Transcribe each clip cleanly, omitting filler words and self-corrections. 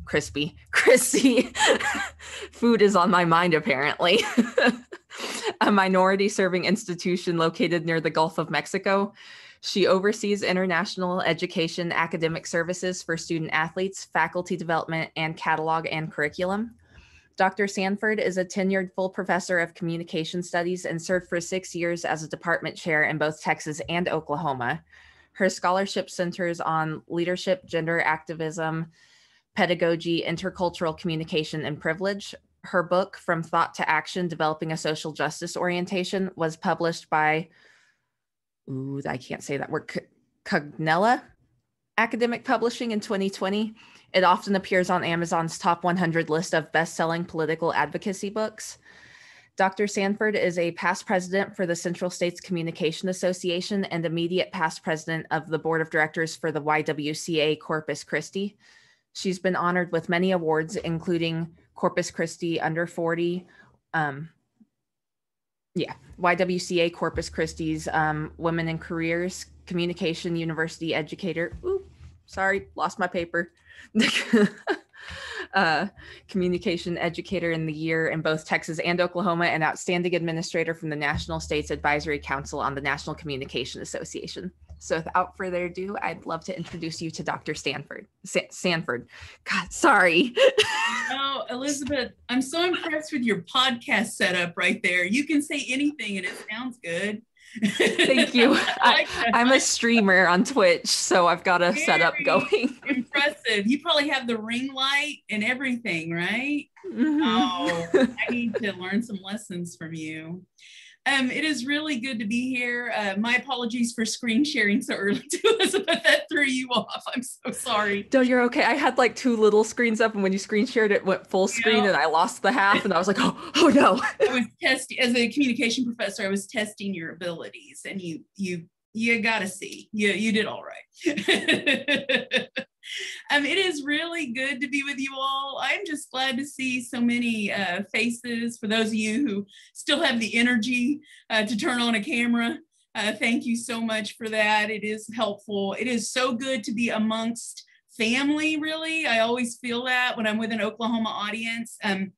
Crispy. Food is on my mind, apparently. A minority serving institution located near the Gulf of Mexico. She oversees international education academic services for student athletes, faculty development, and catalog and curriculum. Dr. Sanford is a tenured full professor of communication studies and served for 6 years as a department chair in both Texas and Oklahoma. Her scholarship centers on leadership, gender activism, pedagogy, intercultural communication, and privilege. Her book, From Thought to Action, Developing a Social Justice Orientation, was published by, I can't say that word, Cognella Academic Publishing in 2020. It often appears on Amazon's top 100 list of best-selling political advocacy books. Dr. Sanford is a past president for the Central States Communication Association and immediate past president of the board of directors for the YWCA Corpus Christi. She's been honored with many awards, including Corpus Christi Under 40, YWCA Corpus Christi's Women in Careers Communication University Educator. Lost my paper. Communication Educator in the Year in both Texas and Oklahoma, and Outstanding Administrator from the National States Advisory Council on the National Communication Association. So without further ado, I'd love to introduce you to Dr. Sanford. God, sorry. Oh, Elizabeth, I'm so impressed with your podcast setup right there. You can say anything and it sounds good. Thank you. I'm a streamer on Twitch, so I've got a setup going. Impressive. You probably have the ring light and everything, right? Mm-hmm. Oh, I need to learn some lessons from you. It is really good to be here. My apologies for screen sharing so early too, Elizabeth. That threw you off. I'm so sorry. No, you're okay. I had like 2 little screens up, and when you screen shared, it went full screen, and I lost the half, and I was like, oh no. I was testing, as a communication professor, I was testing your abilities, and you got to see. You did all right. It is really good to be with you all. I'm just glad to see so many faces. For those of you who still have the energy to turn on a camera, thank you so much for that. It is helpful. It is so good to be amongst family, really. I always feel that when I'm with an Oklahoma audience. I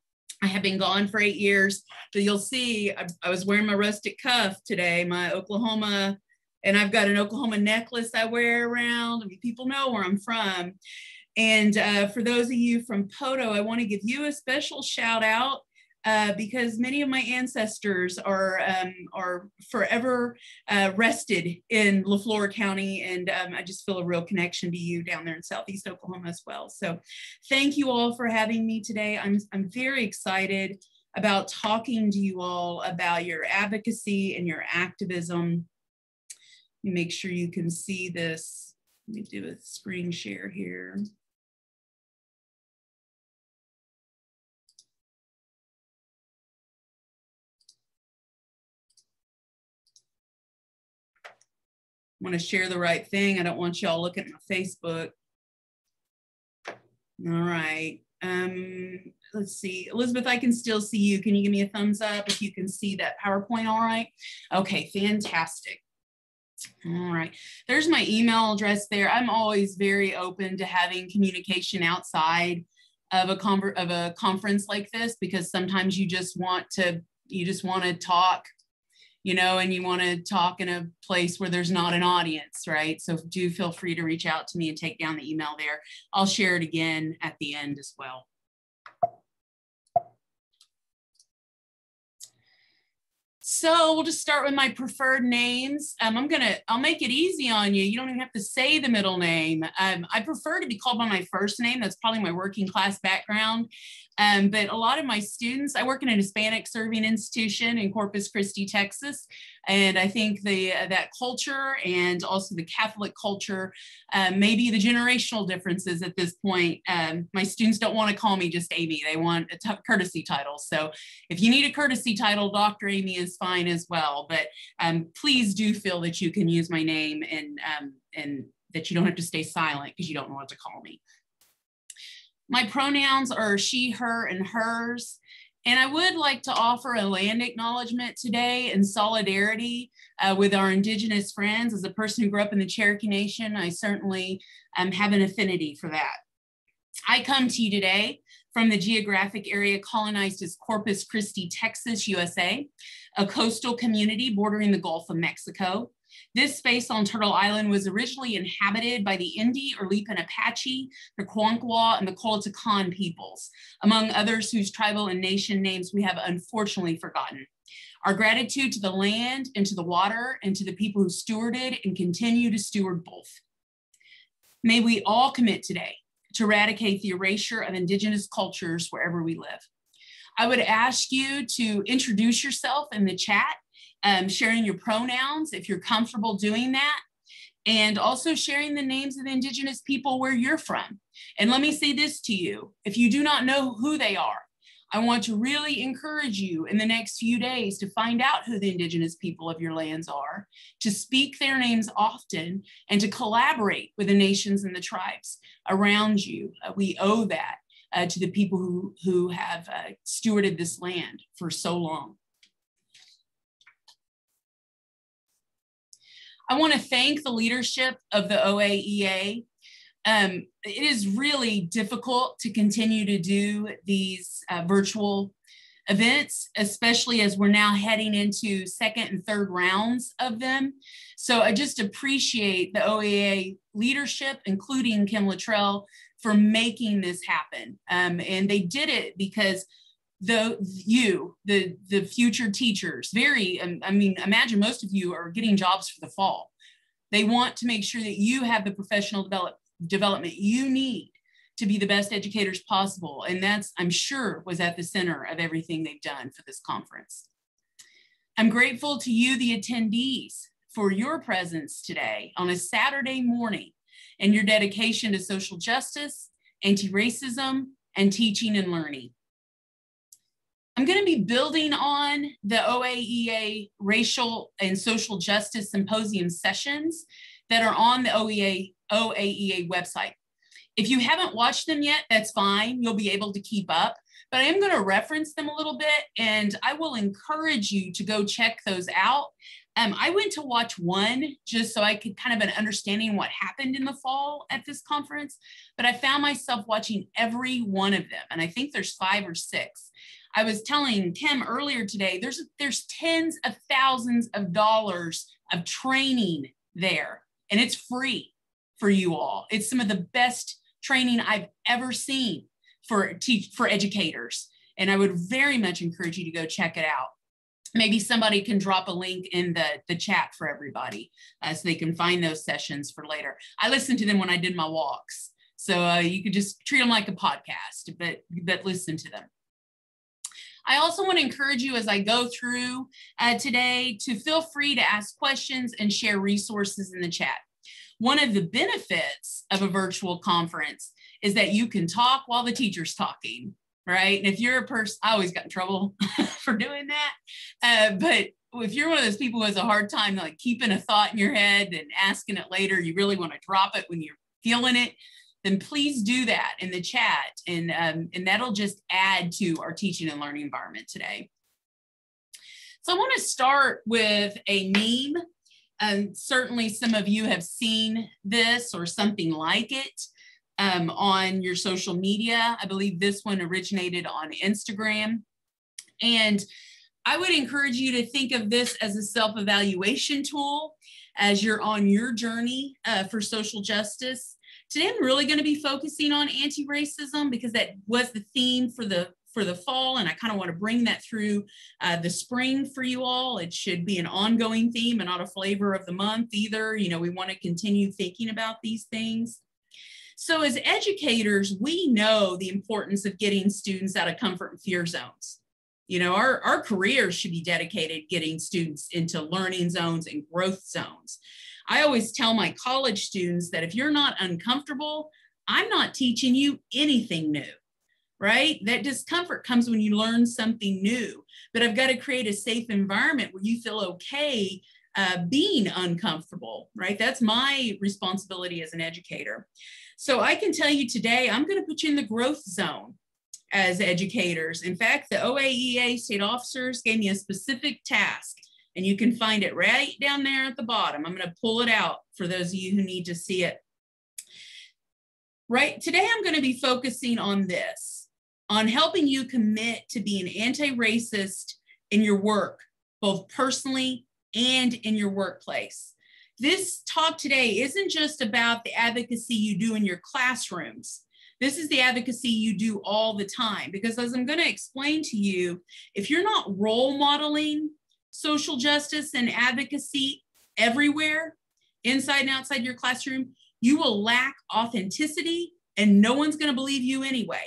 have been gone for 8 years, but you'll see I was wearing my rustic cuff today, my Oklahoma, and I've got an Oklahoma necklace I wear around. I mean, people know where I'm from. And for those of you from Poto, I want to give you a special shout out because many of my ancestors are forever rested in LaFleur County. And I just feel a real connection to you down there in Southeast Oklahoma as well. So thank you all for having me today. I'm very excited about talking to you all about your advocacy and your activism. Let me make sure you can see this. Let me do a screen share here. I want to share the right thing. I don't want y'all looking at my Facebook. All right. Let's see. Elizabeth, I can still see you. Can you give me a thumbs up if you can see that PowerPoint all right? Okay, fantastic. All right, there's my email address there. I'm always very open to having communication outside of a conference like this, because sometimes you just want to talk, you know, and you want to talk in a place where there's not an audience, right? So do feel free to reach out to me and take down the email there. I'll share it again at the end as well. So we'll just start with my preferred names. I'll make it easy on you. You don't even have to say the middle name. I prefer to be called by my first name. That's probably my working class background. But a lot of my students, I work in a Hispanic serving institution in Corpus Christi, Texas. And I think that culture and also the Catholic culture, maybe the generational differences at this point. My students don't want to call me just Amy. They want a courtesy title. So if you need a courtesy title, Dr. Amy is fine as well. But please do feel that you can use my name and that you don't have to stay silent because you don't know what to call me. My pronouns are she, her, and hers. And I would like to offer a land acknowledgement today in solidarity with our Indigenous friends. As a person who grew up in the Cherokee Nation, I certainly have an affinity for that. I come to you today from the geographic area colonized as Corpus Christi, Texas, USA, a coastal community bordering the Gulf of Mexico. This space on Turtle Island was originally inhabited by the Indi or Lipan Apache, the Quanqua, and the Colatacan peoples, among others whose tribal and nation names we have unfortunately forgotten. Our gratitude to the land and to the water and to the people who stewarded and continue to steward both. May we all commit today to eradicate the erasure of Indigenous cultures wherever we live. I would ask you to introduce yourself in the chat, sharing your pronouns if you're comfortable doing that, and also sharing the names of the Indigenous people where you're from. And let me say this to you, if you do not know who they are, I want to really encourage you in the next few days to find out who the Indigenous people of your lands are, to speak their names often, and to collaborate with the nations and the tribes around you. We owe that to the people who have stewarded this land for so long. I want to thank the leadership of the OAEA. It is really difficult to continue to do these virtual events, especially as we're now heading into second and third rounds of them. So I just appreciate the OAEA leadership, including Kim Luttrell, for making this happen. And they did it because the future teachers, imagine most of you are getting jobs for the fall. They want to make sure that you have the professional development you need to be the best educators possible. And that's, I'm sure, was at the center of everything they've done for this conference. I'm grateful to you, the attendees, for your presence today on a Saturday morning and your dedication to social justice, anti-racism, and teaching and learning. I'm going to be building on the OAEA Racial and Social Justice Symposium sessions that are on the OAEA website. If you haven't watched them yet, that's fine. You'll be able to keep up, but I am going to reference them a little bit, and I will encourage you to go check those out. I went to watch one just so I could kind of an understanding what happened in the fall at this conference, but I found myself watching every one of them, and I think there's 5 or 6. I was telling Kim earlier today, there's tens of thousands of dollars of training there, and it's free for you all. It's some of the best training I've ever seen for educators, and I would very much encourage you to go check it out. Maybe somebody can drop a link in the chat for everybody so they can find those sessions for later. I listened to them when I did my walks, so you could just treat them like a podcast, but listen to them. I also want to encourage you as I go through today to feel free to ask questions and share resources in the chat. One of the benefits of a virtual conference is that you can talk while the teacher's talking, right? And if you're a person, I always got in trouble for doing that. But if you're one of those people who has a hard time like keeping a thought in your head and asking it later, you really want to drop it when you're feeling it, then please do that in the chat. And that'll just add to our teaching and learning environment today. So I want to start with a meme. Certainly some of you have seen this or something like it on your social media. I believe this one originated on Instagram. And I would encourage you to think of this as a self-evaluation tool as you're on your journey for social justice. Today, I'm really going to be focusing on anti-racism because that was the theme for the fall, and I kind of want to bring that through the spring for you all. It should be an ongoing theme and not a flavor of the month either. You know, we want to continue thinking about these things. So as educators, we know the importance of getting students out of comfort and fear zones. You know, our careers should be dedicated getting students into learning zones and growth zones. I always tell my college students that if you're not uncomfortable, I'm not teaching you anything new, right? That discomfort comes when you learn something new, but I've got to create a safe environment where you feel okay being uncomfortable, right? That's my responsibility as an educator. So I can tell you today, I'm going to put you in the growth zone as educators. In fact, the OAEA state officers gave me a specific task, and you can find it right down there at the bottom. I'm going to pull it out for those of you who need to see it. right? Today, I'm going to be focusing on this, on helping you commit to being anti-racist in your work, both personally and in your workplace. This talk today isn't just about the advocacy you do in your classrooms. This is the advocacy you do all the time, because as I'm going to explain to you, if you're not role modeling social justice and advocacy everywhere, inside and outside your classroom, you will lack authenticity and no one's going to believe you anyway,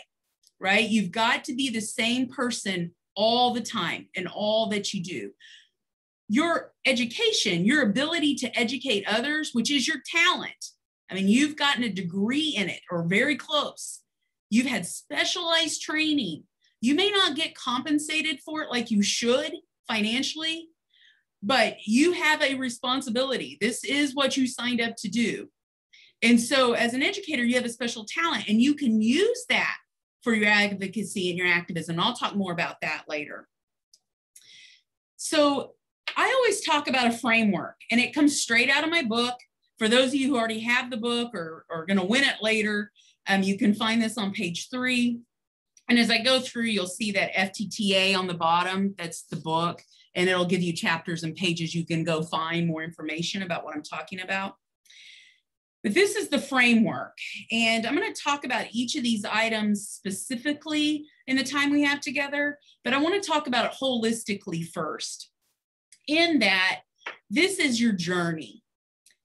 right? You've got to be the same person all the time in all that you do. Your education, your ability to educate others, which is your talent. I mean, you've gotten a degree in it or very close. You've had specialized training. You may not get compensated for it like you should financially, but you have a responsibility. This is what you signed up to do. And so as an educator, you have a special talent and you can use that for your advocacy and your activism. I'll talk more about that later. So I always talk about a framework, and it comes straight out of my book. For those of you who already have the book or are going to win it later, you can find this on page 3. And as I go through, you'll see that FTTA on the bottom, that's the book, and it'll give you chapters and pages you can go find more information about what I'm talking about. But this is the framework, and I'm going to talk about each of these items specifically in the time we have together, but I want to talk about it holistically first. In that, this is your journey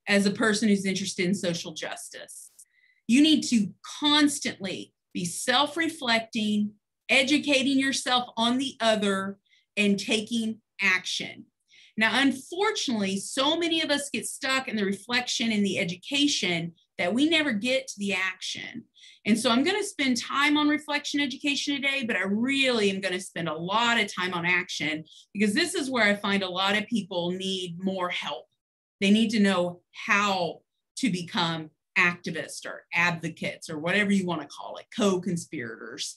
as a person who's interested in social justice. You need to constantly be self-reflecting, educating yourself on the other, and taking action. Now, unfortunately, so many of us get stuck in the reflection and the education that we never get to the action. And so I'm going to spend time on reflection education today, but I really am going to spend a lot of time on action, because this is where I find a lot of people need more help. They need to know how to become activists or advocates or whatever you want to call it, co-conspirators.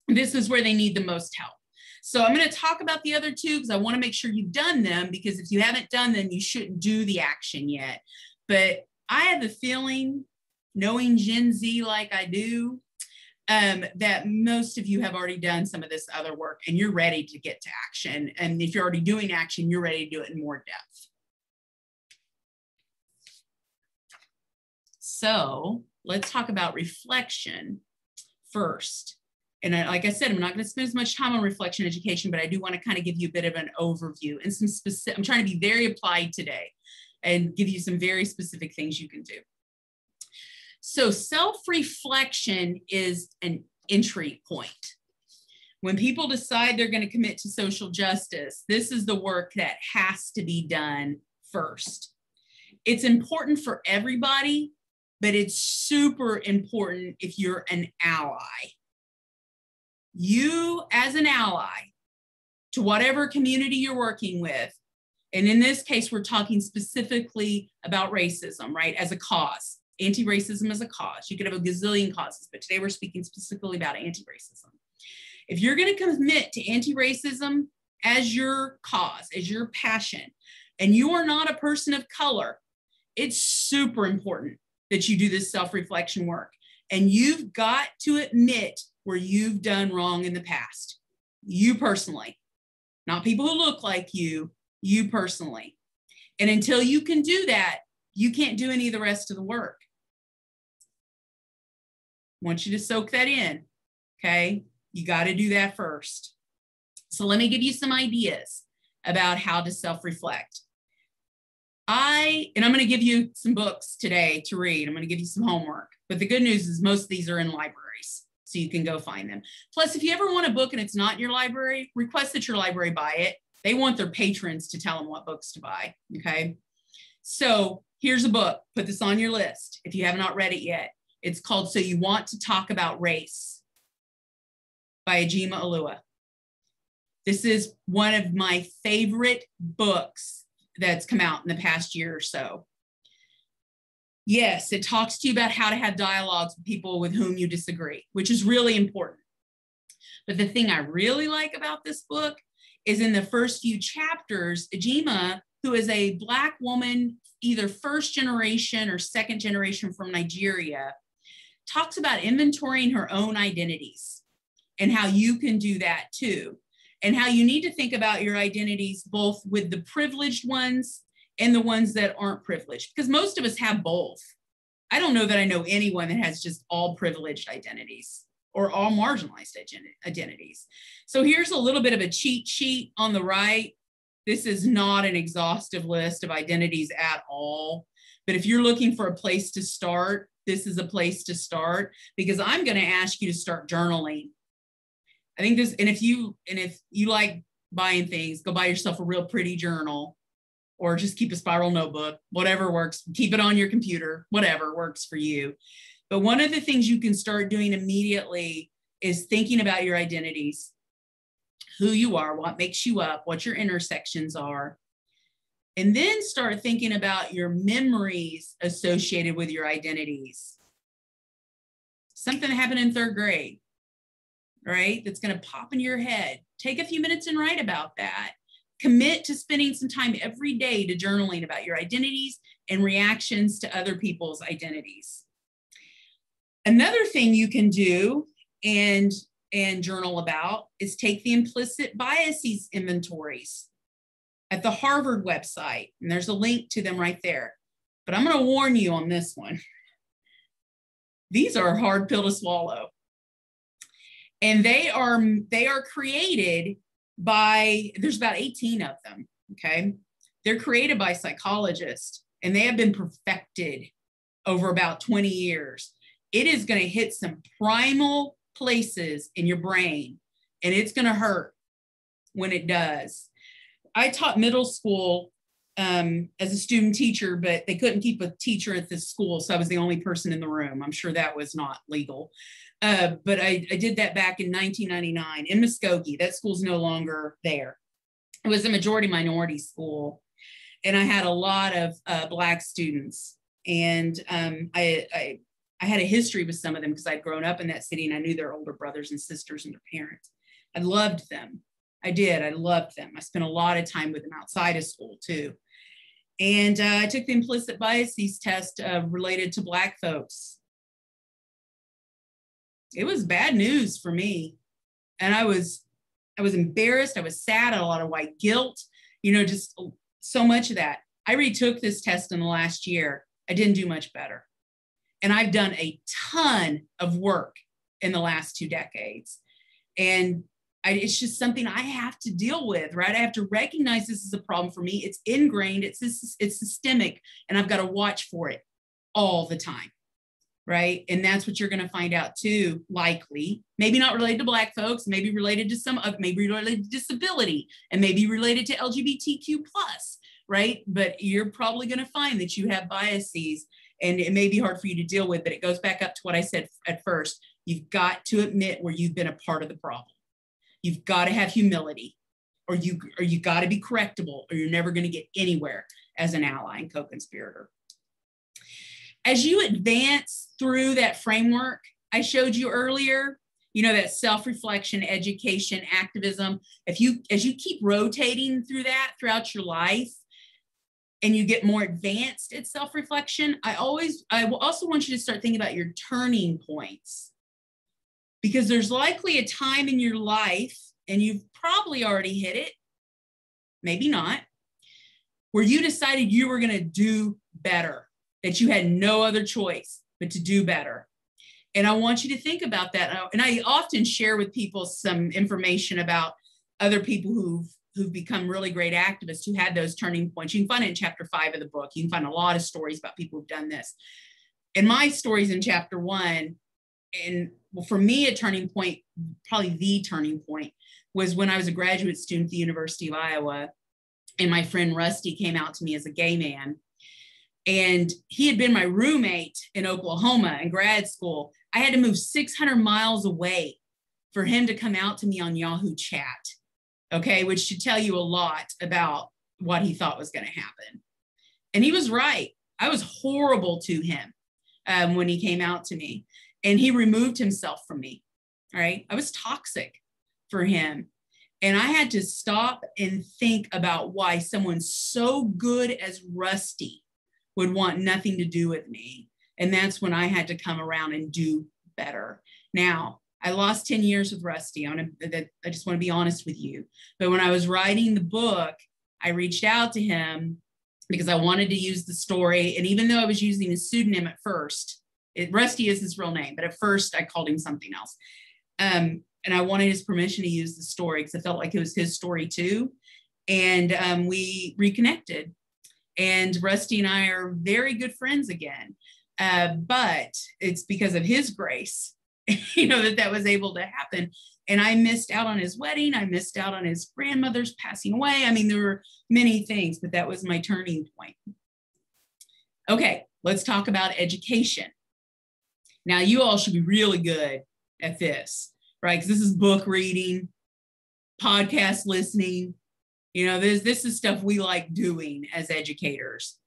This is where they need the most help. So I'm going to talk about the other two because I want to make sure you've done them, because if you haven't done them, you shouldn't do the action yet. But I have a feeling, knowing Gen Z like I do, that most of you have already done some of this other work and you're ready to get to action. And if you're already doing action, you're ready to do it in more depth. So let's talk about reflection first. And like I said, I'm not going to spend as much time on reflection education, but I do want to kind of give you a bit of an overview and some specific, I'm trying to be very applied today and give you some very specific things you can do. So self-reflection is an entry point. When people decide they're going to commit to social justice, this is the work that has to be done first. It's important for everybody, but it's super important if you're an ally. You as an ally to whatever community you're working with, and in this case, we're talking specifically about racism, right, as a cause, anti-racism as a cause. You could have a gazillion causes, but today we're speaking specifically about anti-racism. If you're going to commit to anti-racism as your cause, as your passion, and you are not a person of color, it's super important that you do this self-reflection work. And you've got to admit where you've done wrong in the past. You personally, not people who look like you personally. And until you can do that, you can't do any of the rest of the work. I want you to soak that in, okay? You got to do that first. So let me give you some ideas about how to self-reflect. I'm going to give you some books today to read. I'm going to give you some homework. But the good news is most of these are in libraries, so you can go find them. Plus, if you ever want a book and it's not in your library, request that your library buy it. They want their patrons to tell them what books to buy, okay? So here's a book. Put this on your list if you have not read it yet. It's called So You Want to Talk About Race by Ajima Alua. This is one of my favorite books that's come out in the past year or so. Yes, it talks to you about how to have dialogues with people with whom you disagree, which is really important. But the thing I really like about this book is in the first few chapters, Ajima, who is a Black woman, either first generation or second generation from Nigeria, talks about inventorying her own identities and how you can do that too. And how you need to think about your identities, both with the privileged ones and the ones that aren't privileged, because most of us have both. I don't know that I know anyone that has just all privileged identities or all marginalized identities. So here's a little bit of a cheat sheet on the right. This is not an exhaustive list of identities at all. But if you're looking for a place to start, this is a place to start, because I'm going to ask you to start journaling. I think this, and if you like buying things, go buy yourself a real pretty journal, or just keep a spiral notebook, whatever works. Keep it on your computer, whatever works for you. But one of the things you can start doing immediately is thinking about your identities, who you are, what makes you up, what your intersections are. And then start thinking about your memories associated with your identities. Something that happened in 3rd grade, right? That's going to pop into your head. Take a few minutes and write about that. Commit to spending some time every day to journaling about your identities and reactions to other people's identities. Another thing you can do and journal about is take the implicit biases inventories at the Harvard website. And there's a link to them right there. But I'm going to warn you on this one. These are a hard pill to swallow. And they are created by, there's about 18 of them, okay? They're created by psychologists, and they have been perfected over about 20 years. It is going to hit some primal places in your brain, and it's going to hurt when it does. I taught middle school as a student teacher, but they couldn't keep a teacher at this school, so I was the only person in the room. I'm sure that was not legal. But I did that back in 1999 in Muskogee. That school's no longer there. It was a majority minority school, and I had a lot of Black students. And I had a history with some of them because I'd grown up in that city, and I knew their older brothers and sisters and their parents. I loved them. I did. I loved them. I spent a lot of time with them outside of school too. And I took the implicit biases test related to Black folks. It was bad news for me. And I was embarrassed. I was sad. I had a lot of white guilt, just so much of that. I retook this test in the last year. I didn't do much better. And I've done a ton of work in the last 2 decades. And it's just something I have to deal with, right? I have to recognize this is a problem for me. It's ingrained, it's systemic, and I've got to watch for it all the time. Right? And that's what you're going to find out too, likely. Maybe not related to Black folks, maybe related to maybe related to disability, and maybe related to LGBTQ+, right? But you're probably going to find that you have biases, and it may be hard for you to deal with, but it goes back up to what I said at first. You've got to admit where you've been a part of the problem. You've got to have humility, or you got to be correctable, or you're never going to get anywhere as an ally and co-conspirator. As you advance through that framework I showed you earlier, that self-reflection, education, activism, as you keep rotating through that throughout your life and you get more advanced at self-reflection, I will also want you to start thinking about your turning points, because there's likely a time in your life, and you've probably already hit it, maybe not, where you decided you were going to do better, that you had no other choice but to do better. And I want you to think about that. And I often share with people some information about other people who've become really great activists who had those turning points. You can find it in chapter 5 of the book. You can find a lot of stories about people who've done this. And my story's in chapter 1. And for me, a turning point, probably the turning point, was when I was a graduate student at the University of Iowa. And my friend Rusty came out to me as a gay man. And he had been my roommate in Oklahoma in grad school. I had to move 600 miles away for him to come out to me on Yahoo Chat, okay, which should tell you a lot about what he thought was going to happen. And he was right. I was horrible to him when he came out to me, and he removed himself from me, right? I was toxic for him. And I had to stop and think about why someone so good as Rusty would want nothing to do with me. And that's when I had to come around and do better. Now, I lost 10 years with Rusty. I just want to be honest with you. But when I was writing the book, I reached out to him because I wanted to use the story. And even though I was using a pseudonym at first, Rusty is his real name, but at first I called him something else. And I wanted his permission to use the story because I felt like it was his story too. And we reconnected. And Rusty and I are very good friends again. But it's because of his grace, that was able to happen. And I missed out on his wedding. I missed out on his grandmother's passing away. I mean, there were many things, but that was my turning point. Okay, let's talk about education. Now, you all should be really good at this, right? Because this is book reading, podcast listening. This is stuff we like doing as educators.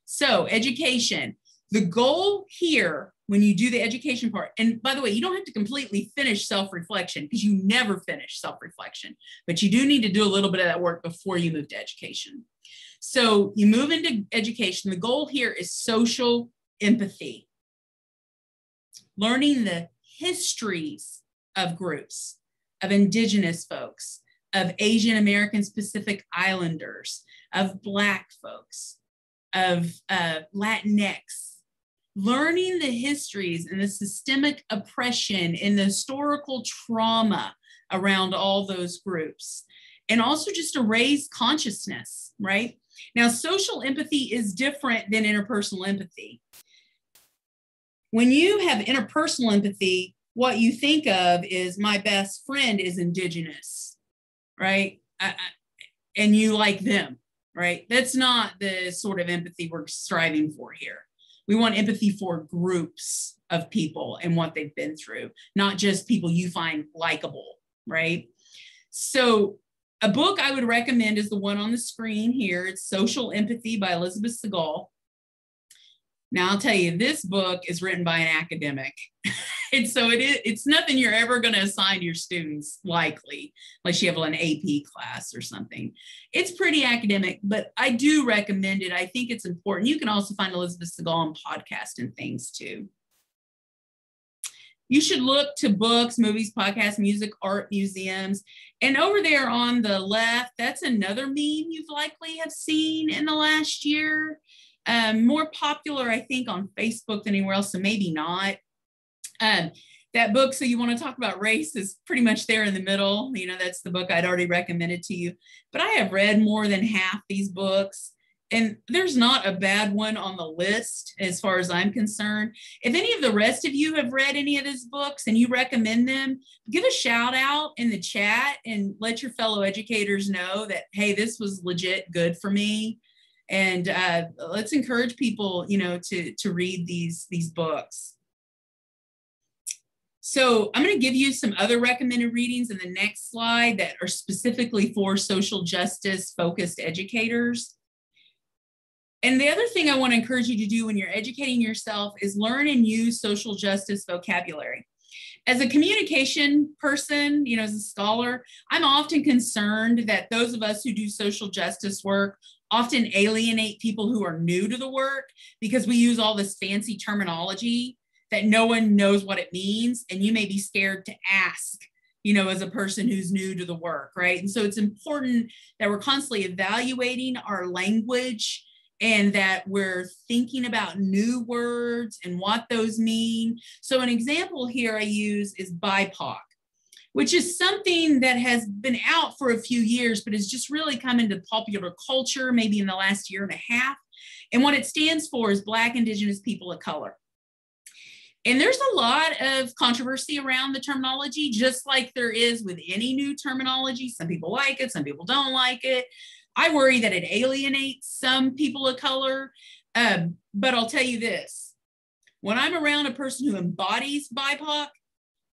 So education, the goal here when you do the education part, and by the way, you don't have to completely finish self-reflection because you never finish self-reflection, but you do need to do a little bit of that work before you move to education. So you move into education. The goal here is social empathy, learning the histories of groups, of Indigenous folks, of Asian American Pacific Islanders, of Black folks, of Latinx, learning the histories and the systemic oppression and the historical trauma around all those groups, and also just to raise consciousness, right? Now, social empathy is different than interpersonal empathy. When you have interpersonal empathy, what you think of is my best friend is Indigenous, right? And you like them, right? That's not the sort of empathy we're striving for here. We want empathy for groups of people and what they've been through, not just people you find likable, right? So a book I would recommend is the one on the screen here. It's Social Empathy by Elizabeth Segal. Now, I'll tell you, this book is written by an academic. And so it's nothing you're ever going to assign to your students, likely, unless you have an AP class or something. It's pretty academic, but I do recommend it. I think it's important. You can also find Elizabeth Segal on podcast and things too. You should look to books, movies, podcasts, music, art, museums. And over there on the left, that's another meme you've likely have seen in the last year. More popular, I think, on Facebook than anywhere else, so maybe not. That book, So You Want to Talk About Race, is pretty much there in the middle. That's the book I'd already recommended to you. But I have read more than half these books, and there's not a bad one on the list as far as I'm concerned. If any of the rest of you have read any of these books and you recommend them, give a shout out in the chat and let your fellow educators know that, hey, this was legit good for me. And let's encourage people, to read these books. So I'm going to give you some other recommended readings in the next slide that are specifically for social justice focused educators. And the other thing I want to encourage you to do when you're educating yourself is learn and use social justice vocabulary. As a communication person, as a scholar, I'm often concerned that those of us who do social justice work often alienate people who are new to the work because we use all this fancy terminology that no one knows what it means. And you may be scared to ask, as a person who's new to the work, right? And so it's important that we're constantly evaluating our language and that we're thinking about new words and what those mean. So an example here I use is BIPOC, which is something that has been out for a few years, but has just really come into popular culture, maybe in the last year and a half. And what it stands for is Black, Indigenous people of color. And there's a lot of controversy around the terminology, just like there is with any new terminology. Some people like it, some people don't like it. I worry that it alienates some people of color. But I'll tell you this, when I'm around a person who embodies BIPOC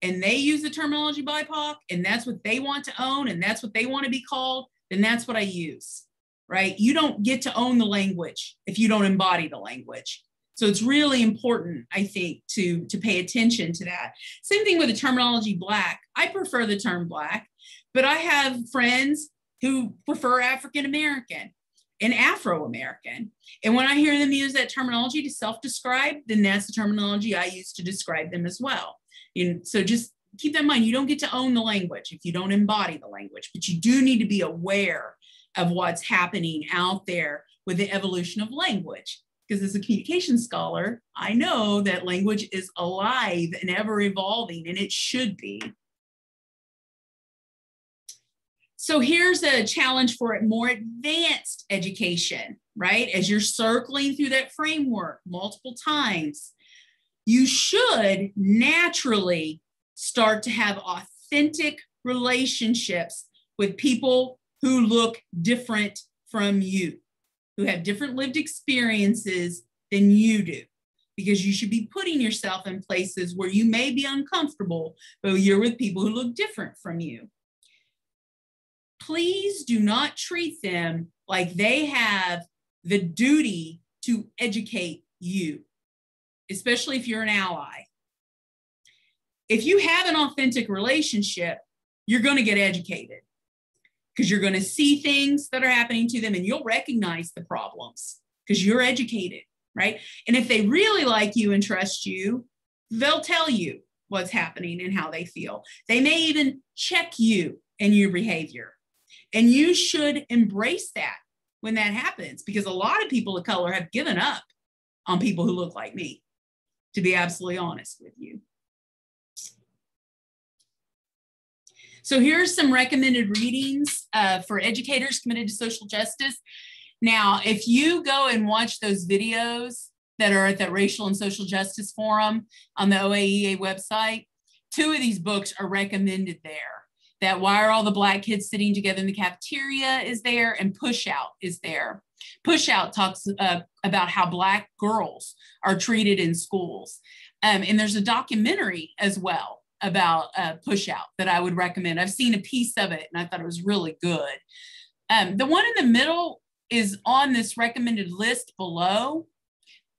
and they use the terminology BIPOC and that's what they want to own and that's what they want to be called, then that's what I use, right? You don't get to own the language if you don't embody the language. So it's really important, I think, to pay attention to that. Same thing with the terminology Black. I prefer the term Black, but I have friends who prefer African American. and Afro-American. And when I hear them use that terminology to self-describe, then that's the terminology I use to describe them as well. And so just keep that in mind. You don't get to own the language if you don't embody the language, but you do need to be aware of what's happening out there with the evolution of language. Because as a communication scholar, I know that language is alive and ever evolving, and it should be. So here's a challenge for a more advanced education, right? As you're circling through that framework multiple times, you should naturally start to have authentic relationships with people who look different from you, who have different lived experiences than you do, because you should be putting yourself in places where you may be uncomfortable, but you're with people who look different from you. Please do not treat them like they have the duty to educate you, especially if you're an ally. If you have an authentic relationship, you're going to get educated because you're going to see things that are happening to them and you'll recognize the problems because you're educated, right? And if they really like you and trust you, they'll tell you what's happening and how they feel. They may even check you and your behavior. And you should embrace that when that happens, because a lot of people of color have given up on people who look like me, to be absolutely honest with you. So here's some recommended readings for educators committed to social justice. Now, if you go and watch those videos that are at the Racial and Social Justice Forum on the OAEA website, 2 of these books are recommended there. That Why Are All the Black Kids Sitting Together in the Cafeteria is there, and Push Out is there. Push Out talks about how Black girls are treated in schools. And there's a documentary as well about Push Out that I would recommend. I've seen a piece of it and I thought it was really good. The one in the middle is on this recommended list below,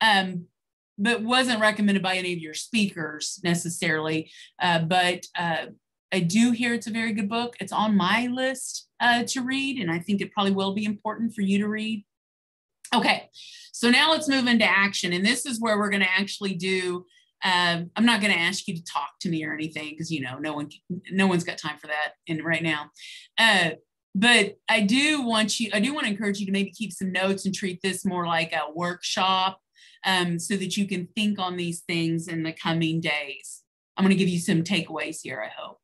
but wasn't recommended by any of your speakers necessarily, but I do hear it's a very good book. It's on my list to read, and I think it probably will be important for you to read. Okay, so now let's move into action. And this is where we're going to actually do, I'm not going to ask you to talk to me or anything because, you know, no one's got time for that right now. But I do want to encourage you to maybe keep some notes and treat this more like a workshop so that you can think on these things in the coming days. I'm going to give you some takeaways here, I hope.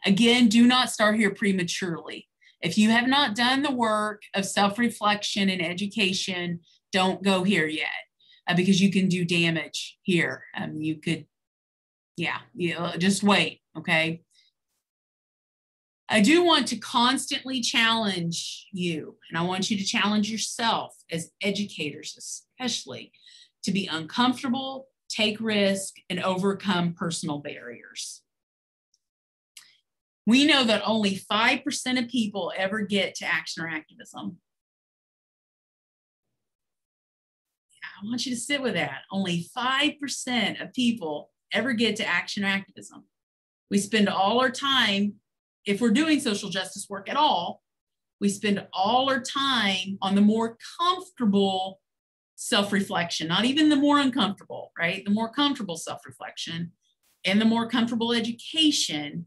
Again, do not start here prematurely. If you have not done the work of self-reflection and education, don't go here yet because you can do damage here. You could, just wait, okay? I do want to constantly challenge you, and I want you to challenge yourself as educators, especially, to be uncomfortable, take risk, and overcome personal barriers. We know that only 5% of people ever get to action or activism. I want you to sit with that. Only 5% of people ever get to action or activism. We spend all our time, if we're doing social justice work at all, we spend all our time on the more comfortable self-reflection, not even the more uncomfortable, right? The more comfortable self-reflection and the more comfortable education.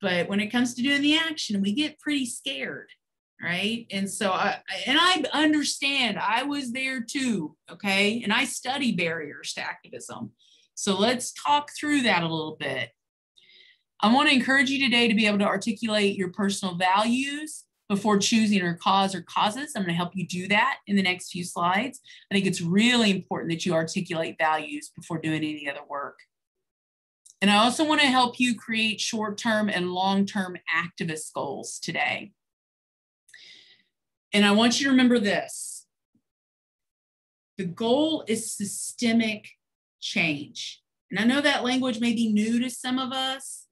But when it comes to doing the action, we get pretty scared, right? And so, I understand, I was there too, okay? And I study barriers to activism. So let's talk through that a little bit. I want to encourage you today to be able to articulate your personal values before choosing a cause or causes. I'm going to help you do that in the next few slides. I think it's really important that you articulate values before doing any other work. And I also want to help you create short-term and long-term activist goals today. And I want you to remember this. The goal is systemic change. And I know that language may be new to some of us.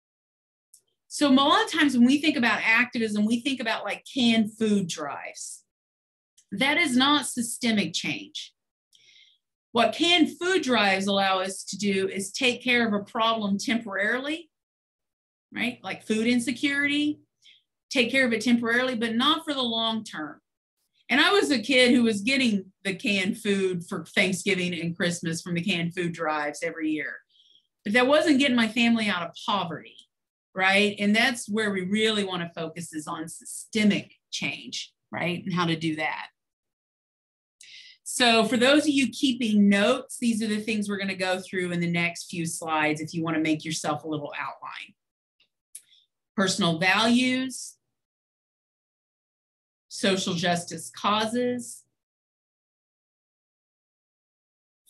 So a lot of times when we think about activism, we think about like canned food drives. That is not systemic change. What canned food drives allow us to do is take care of a problem temporarily, right? Like food insecurity, take care of it temporarily, but not for the long term. And I was a kid who was getting the canned food for Thanksgiving and Christmas from the canned food drives every year. But that wasn't getting my family out of poverty, right? And that's where we really want to focus, is on systemic change, right? And how to do that. So for those of you keeping notes, these are the things we're going to go through in the next few slides if you want to make yourself a little outline. Personal values, social justice causes,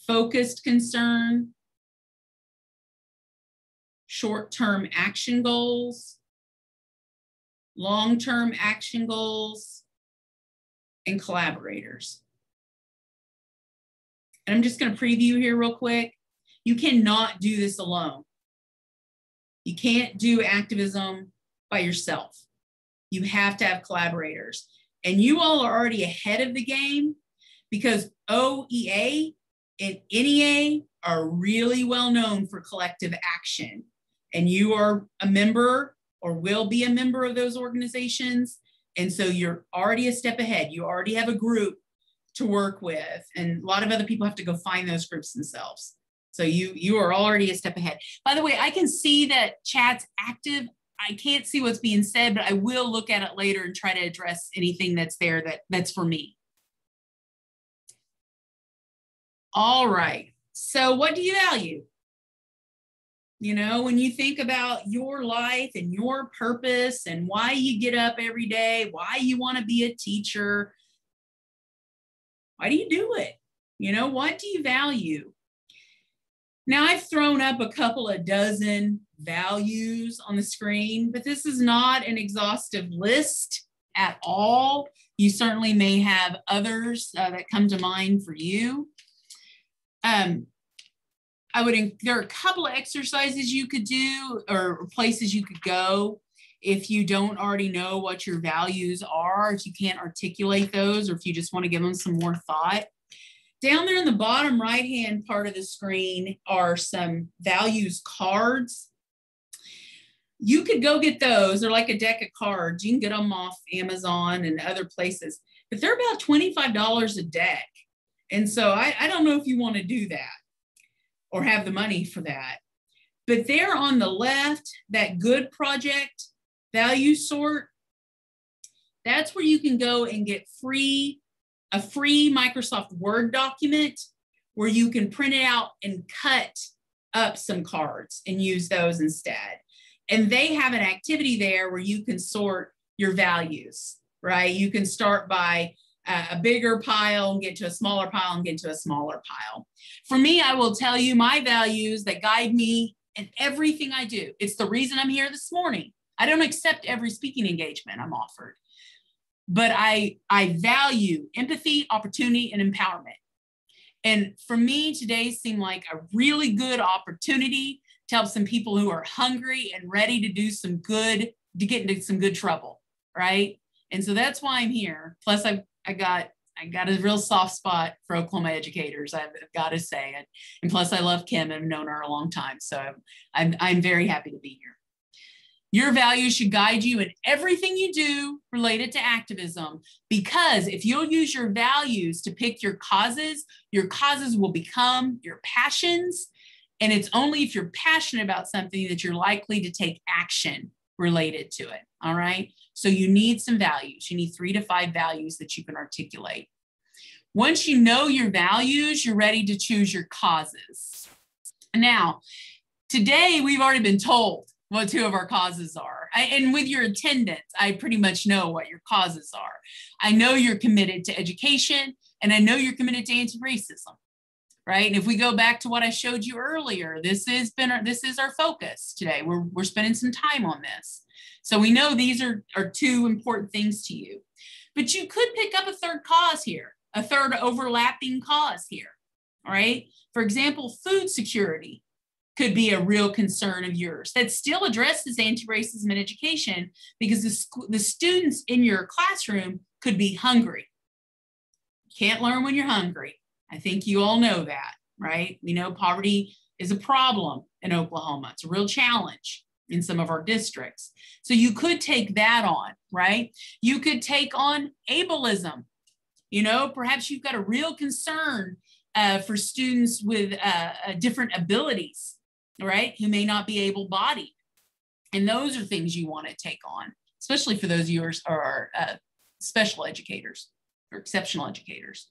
focused concern, short-term action goals, long-term action goals, and collaborators. And I'm just going to preview here real quick. You cannot do this alone. You can't do activism by yourself. You have to have collaborators. And you all are already ahead of the game, because OEA and NEA are really well known for collective action. And you are a member or will be a member of those organizations. And so you're already a step ahead. You already have a group to work with, and a lot of other people have to go find those groups themselves. So you are already a step ahead. By the way, I can see that chat's active. I can't see what's being said, but I will look at it later and try to address anything that's there that's for me. All right, so what do you value? You know, when you think about your life and your purpose and why you get up every day, why you want to be a teacher, why do you do it? You know, what do you value? Now, I've thrown up a couple of dozen values on the screen, but this is not an exhaustive list at all. You certainly may have others that come to mind for you. There are a couple of exercises you could do, or places you could go if you don't already know what your values are, if you can't articulate those, or if you just want to give them some more thought. Down there in the bottom right-hand part of the screen are some values cards. You could go get those. They're like a deck of cards. You can get them off Amazon and other places, but they're about $25 a deck. And so I don't know if you want to do that or have the money for that. But there on the left, that good project value sort, that's where you can go and get a free Microsoft Word document where you can print it out and cut up some cards and use those instead. And they have an activity there where you can sort your values, right? You can start by a bigger pile and get to a smaller pile and get to a smaller pile. For me, I will tell you my values that guide me in everything I do. It's the reason I'm here this morning. I don't accept every speaking engagement I'm offered, but I value empathy, opportunity, and empowerment. And for me, today seemed like a really good opportunity to help some people who are hungry and ready to do some good, to get into some good trouble, right? And so that's why I'm here. Plus, I got a real soft spot for Oklahoma educators, I've got to say. And plus, I love Kim and I've known her a long time. So I'm very happy to be here. Your values should guide you in everything you do related to activism, because if you'll use your values to pick your causes will become your passions. And it's only if you're passionate about something that you're likely to take action related to it. All right. So you need some values. You need 3 to 5 values that you can articulate. Once you know your values, you're ready to choose your causes. Now, today we've already been told what 2 of our causes are. And with your attendance, I pretty much know what your causes are. I know you're committed to education, and I know you're committed to anti-racism, right? And if we go back to what I showed you earlier, this is our focus today. We're spending some time on this. So we know these are 2 important things to you. But you could pick up a 3rd cause here, a 3rd overlapping cause here, all right? For example, food security could be a real concern of yours that still addresses anti-racism in education, because the students in your classroom could be hungry. You can't learn when you're hungry. I think you all know that, right? We know poverty is a problem in Oklahoma. It's a real challenge in some of our districts. So you could take that on, right? You could take on ableism. You know, perhaps you've got a real concern for students with different abilities, right, who may not be able-bodied. And those are things you want to take on, especially for those of you who are special educators or exceptional educators.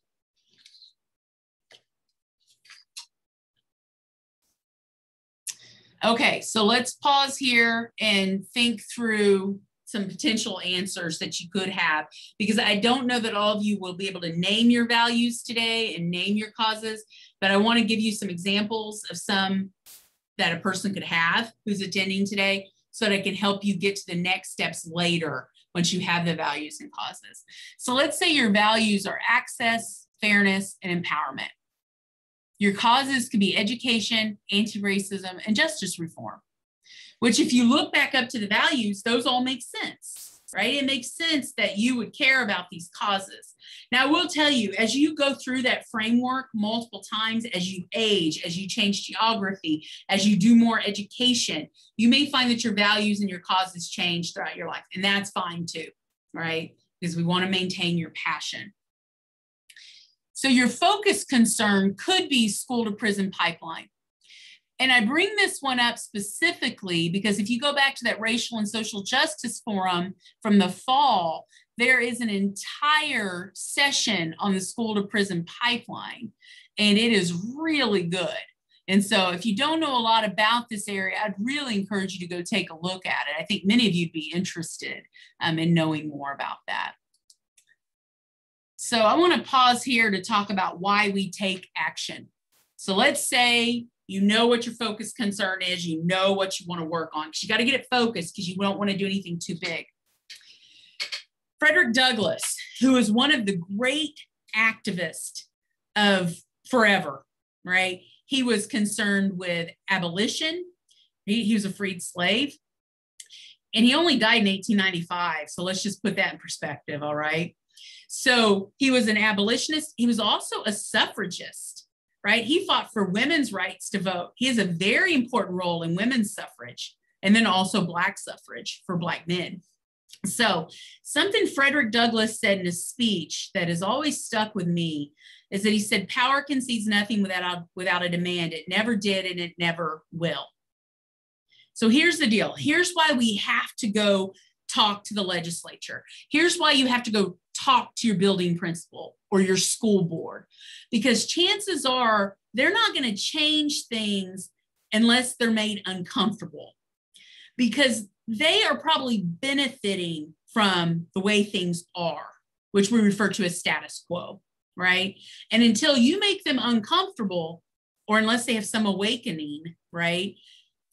Okay, so let's pause here and think through some potential answers that you could have, because I don't know that all of you will be able to name your values today and name your causes, but I want to give you some examples of some that a person could have who's attending today, so that I can help you get to the next steps later once you have the values and causes. So let's say your values are access, fairness, and empowerment. Your causes could be education, anti-racism, and justice reform, which if you look back up to the values, those all make sense, right? It makes sense that you would care about these causes. Now, I will tell you, as you go through that framework multiple times, as you age, as you change geography, as you do more education, you may find that your values and your causes change throughout your life, and that's fine too, right? Because we want to maintain your passion. So your focus concern could be school to prison pipeline. And I bring this one up specifically because if you go back to that racial and social justice forum from the fall, there is an entire session on the school to prison pipeline, and it is really good. And so if you don't know a lot about this area, I'd really encourage you to go take a look at it. I think many of you'd be interested in knowing more about that. So I want to pause here to talk about why we take action. So let's say you know what your focus concern is, you know what you want to work on, because you got to get it focused because you don't want to do anything too big. Frederick Douglass, who is one of the great activists of forever, right? He was concerned with abolition. He was a freed slave. And he only died in 1895. So let's just put that in perspective, all right? So he was an abolitionist. He was also a suffragist, right? He fought for women's rights to vote. He has a very important role in women's suffrage, and then also Black suffrage for Black men. So something Frederick Douglass said in a speech that has always stuck with me is that he said, power concedes nothing without a demand. It never did, and it never will. So here's the deal. Here's why we have to go talk to the legislature. Here's why you have to go talk to your building principal or your school board, because chances are they're not going to change things unless they're made uncomfortable, because they are probably benefiting from the way things are, which we refer to as status quo, right? And until you make them uncomfortable, or unless they have some awakening, right,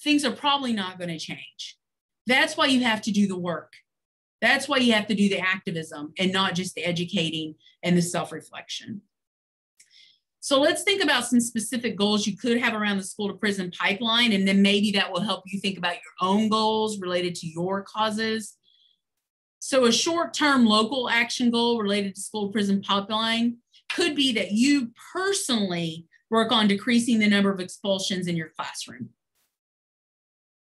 things are probably not going to change. That's why you have to do the work. That's why you have to do the activism and not just the educating and the self-reflection. So let's think about some specific goals you could have around the school to prison pipeline, and then maybe that will help you think about your own goals related to your causes. So a short-term local action goal related to school to prison pipeline could be that you personally work on decreasing the number of expulsions in your classroom,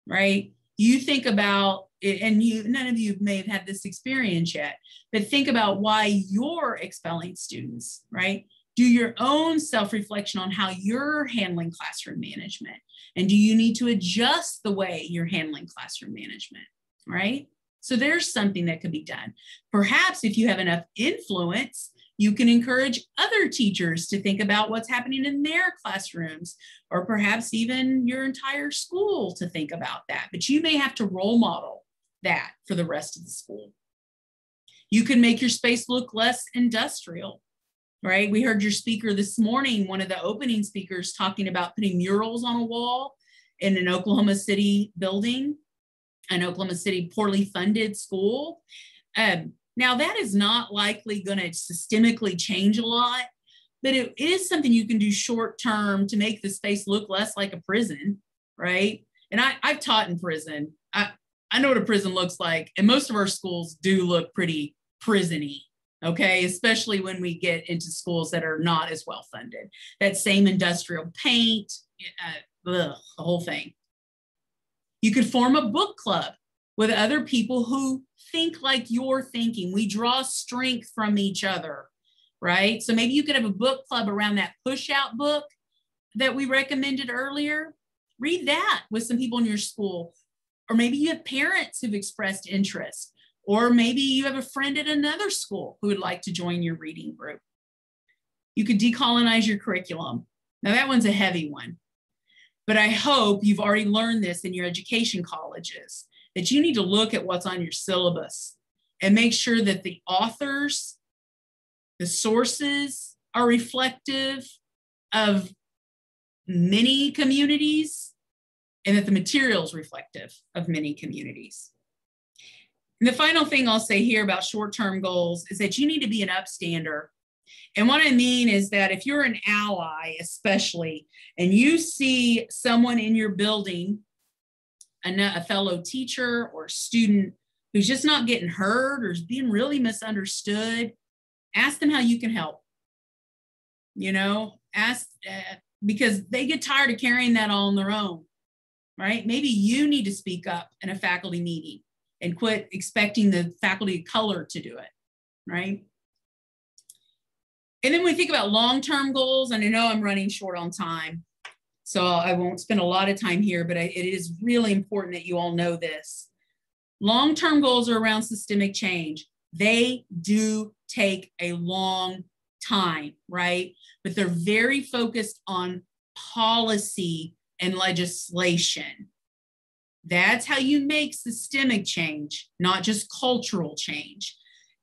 right? You think about it, and none of you may have had this experience yet, but think about why you're expelling students, right? Do your own self-reflection on how you're handling classroom management. And do you need to adjust the way you're handling classroom management, right? So there's something that could be done. Perhaps if you have enough influence, you can encourage other teachers to think about what's happening in their classrooms, or perhaps even your entire school to think about that. But you may have to role model that for the rest of the school. You can make your space look less industrial, right? We heard your speaker this morning, one of the opening speakers, talking about putting murals on a wall in an Oklahoma City building, an Oklahoma City poorly funded school. Now that is not likely going to systemically change a lot, but it is something you can do short term to make the space look less like a prison, right? And I've taught in prison. I know what a prison looks like, and most of our schools do look pretty prison-y, okay? Especially when we get into schools that are not as well funded. That same industrial paint, the whole thing. You could form a book club with other people who think like you're thinking. We draw strength from each other. right? So maybe you could have a book club around that push out book that we recommended earlier. Read that with some people in your school. Or maybe you have parents who've expressed interest. Or maybe you have a friend at another school who would like to join your reading group. You could decolonize your curriculum. Now that one's a heavy one, but I hope you've already learned this in your education colleges, that you need to look at what's on your syllabus and make sure that the authors, the sources are reflective of many communities and that the material is reflective of many communities. And the final thing I'll say here about short-term goals is that you need to be an upstander. And what I mean is that if you're an ally, especially, and you see someone in your building, a fellow teacher or student who's just not getting heard or is being really misunderstood, ask them how you can help. You know, ask, because they get tired of carrying that all on their own, right? Maybe you need to speak up in a faculty meeting and quit expecting the faculty of color to do it, right? And then when we think about long-term goals, and I know I'm running short on time, so I won't spend a lot of time here, but it is really important that you all know this. Long-term goals are around systemic change. They do take a long time, right? But they're very focused on policy and legislation. That's how you make systemic change, not just cultural change.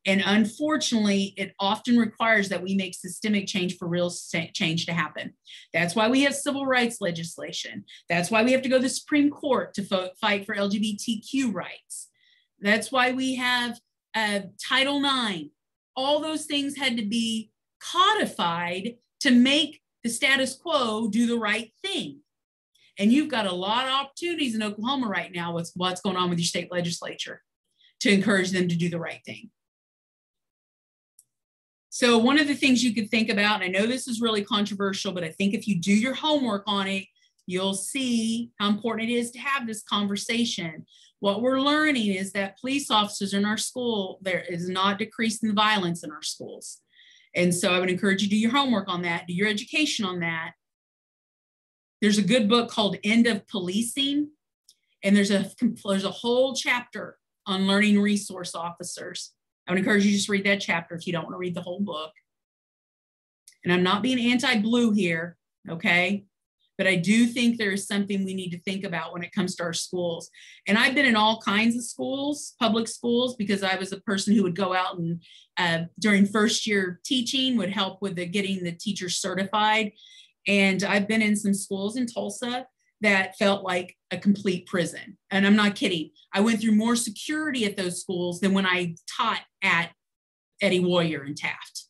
And unfortunately, it often requires that we make systemic change for real change to happen. That's why we have civil rights legislation. That's why we have to go to the Supreme Court to fight for LGBTQ rights. That's why we have Title IX. All those things had to be codified to make the status quo do the right thing. And you've got a lot of opportunities in Oklahoma right now with what's going on with your state legislature to encourage them to do the right thing. So one of the things you could think about, and I know this is really controversial, but I think if you do your homework on it, you'll see how important it is to have this conversation. What we're learning is that police officers in our school, there is not decreasing the violence in our schools. And so I would encourage you to do your homework on that, do your education on that. There's a good book called End of Policing, and there's a whole chapter on learning resource officers. I would encourage you to just read that chapter if you don't want to read the whole book. And I'm not being anti-blue here, okay? But I do think there is something we need to think about when it comes to our schools. And I've been in all kinds of schools, public schools, because I was a person who would go out and during first year teaching would help with getting the teachers certified. And I've been in some schools in Tulsa that felt like a complete prison. And I'm not kidding. I went through more security at those schools than when I taught at Eddie Warrior and Taft.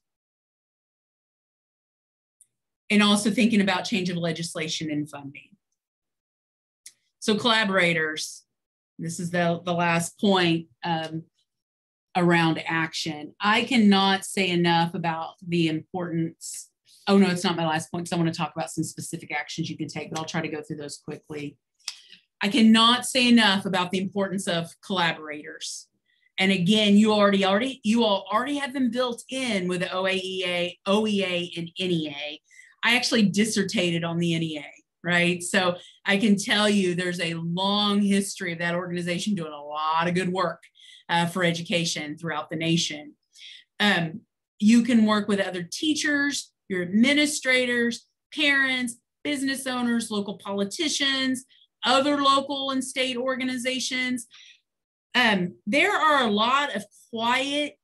And also thinking about change of legislation and funding. So collaborators, this is the last point around action. I cannot say enough about the importance. Oh no, it's not my last point because I want to talk about some specific actions you can take, but I'll try to go through those quickly. I cannot say enough about the importance of collaborators. And again, you all already have them built in with the OAEA, OEA, and NEA. I actually dissertated on the NEA, right? So I can tell you there's a long history of that organization doing a lot of good work for education throughout the nation. You can work with other teachers, your administrators, parents, business owners, local politicians, other local and state organizations. There are a lot of quiet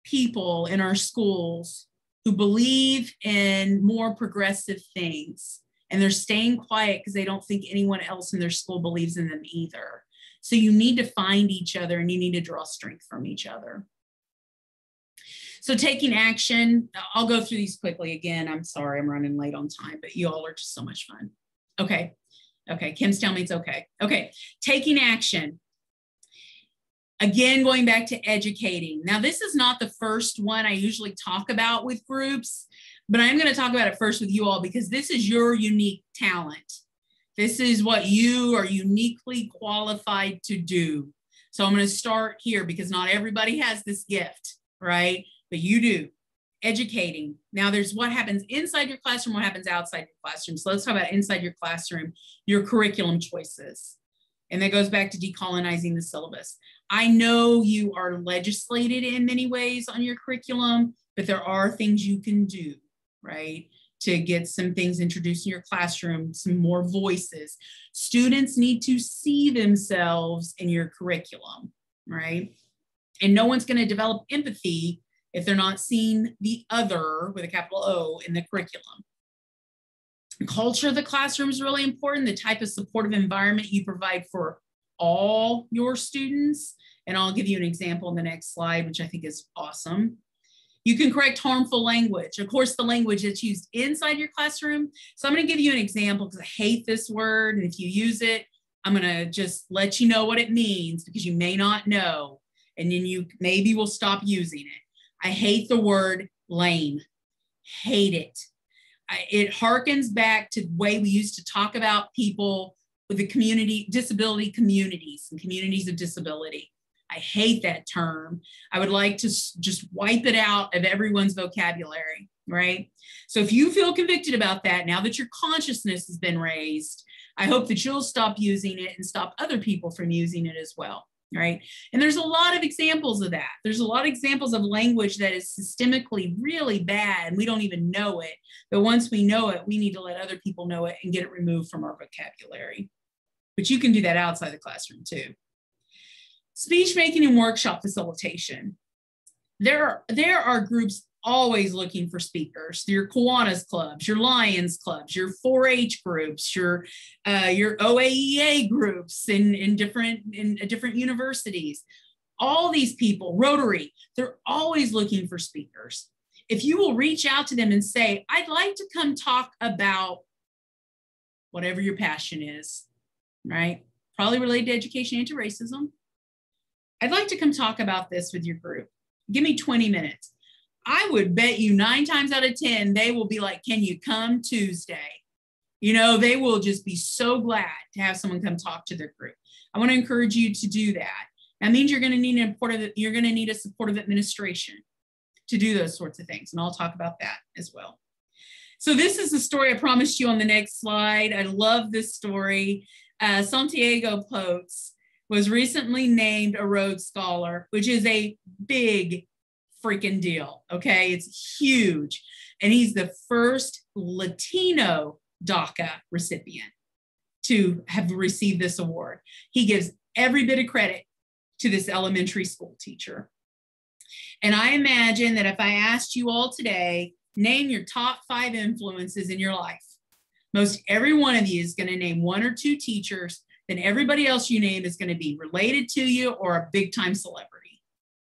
people in our schools who believe in more progressive things, and they're staying quiet because they don't think anyone else in their school believes in them either. So you need to find each other and you need to draw strength from each other. So taking action, I'll go through these quickly again. I'm sorry, I'm running late on time, but you all are just so much fun. Okay, Kim's telling me it's okay. Okay, taking action. Again, going back to educating. Now, this is not the first one I usually talk about with groups, but I'm going to talk about it first with you all because this is your unique talent. This is what you are uniquely qualified to do. So I'm going to start here because not everybody has this gift, right? But you do. educating. Now there's what happens inside your classroom, what happens outside your classroom. So let's talk about inside your classroom, your curriculum choices. And that goes back to decolonizing the syllabus. I know you are legislated in many ways on your curriculum, but there are things you can do, right? To get some things introduced in your classroom, some more voices. Students need to see themselves in your curriculum, right? And no one's going to develop empathy if they're not seeing the other with a capital O in the curriculum. Culture of the classroom is really important, the type of supportive environment you provide for all your students. And I'll give you an example in the next slide, which I think is awesome. You can correct harmful language. Of course, the language that's used inside your classroom. So I'm going to give you an example because I hate this word. And if you use it, I'm going to just let you know what it means because you may not know. And then you maybe will stop using it. I hate the word lame. Hate it. It harkens back to the way we used to talk about people with the community, disability communities and communities of disability. I hate that term. I would like to just wipe it out of everyone's vocabulary, right? So if you feel convicted about that, now that your consciousness has been raised, I hope that you'll stop using it and stop other people from using it as well, right? And there's a lot of examples of that. There's a lot of examples of language that is systemically really bad and we don't even know it. But once we know it, we need to let other people know it and get it removed from our vocabulary. But you can do that outside the classroom too. Speech making and workshop facilitation. There are groups always looking for speakers. Your Kiwanis clubs, your Lions clubs, your 4-H groups, your OAEA groups in different universities. All these people, Rotary, they're always looking for speakers. If you will reach out to them and say, I'd like to come talk about whatever your passion is, right? Probably related to education and to racism. I'd like to come talk about this with your group. Give me 20 minutes. I would bet you 9 times out of 10, they will be like, can you come Tuesday? You know, they will just be so glad to have someone come talk to their group. I want to encourage you to do that. That means you're going to need a supportive administration to do those sorts of things. And I'll talk about that as well. So this is the story I promised you on the next slide. I love this story. Santiago Potts was recently named a Rhodes Scholar, which is a big freaking deal, okay? It's huge. And he's the first Latino DACA recipient to have received this award. He gives every bit of credit to this elementary school teacher. And I imagine that if I asked you all today, name your top 5 influences in your life, most every one of you is going to name 1 or 2 teachers. Then everybody else you name is going to be related to you or a big time celebrity,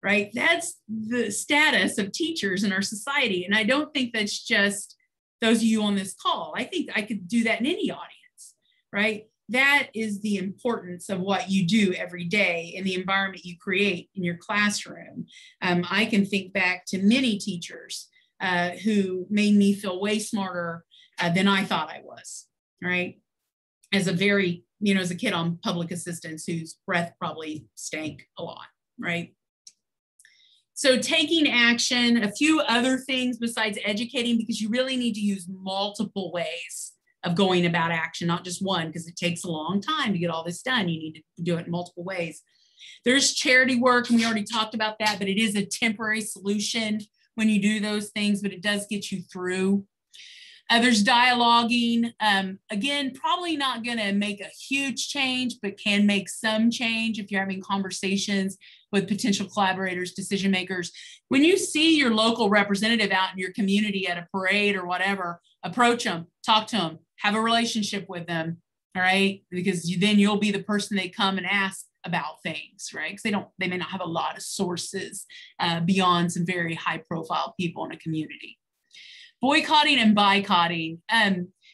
right? That's the status of teachers in our society. And I don't think that's just those of you on this call. I think I could do that in any audience, right? That is the importance of what you do every day in the environment you create in your classroom. I can think back to many teachers who made me feel way smarter than I thought I was, right? As a kid on public assistance whose breath probably stank a lot, right? So taking action, a few other things besides educating, because you really need to use multiple ways of going about action, not just one, because it takes a long time to get all this done. You need to do it in multiple ways. There's charity work, and we already talked about that, but it is a temporary solution when you do those things, but it does get you through. There's dialoguing. Again, probably not going to make a huge change, but can make some change if you're having conversations with potential collaborators, decision makers. When you see your local representative out in your community at a parade or whatever, approach them, talk to them, have a relationship with them, all right? Because then you'll be the person they come and ask about things, right? Because they may not have a lot of sources beyond some very high profile people in a community. Boycotting and boycotting.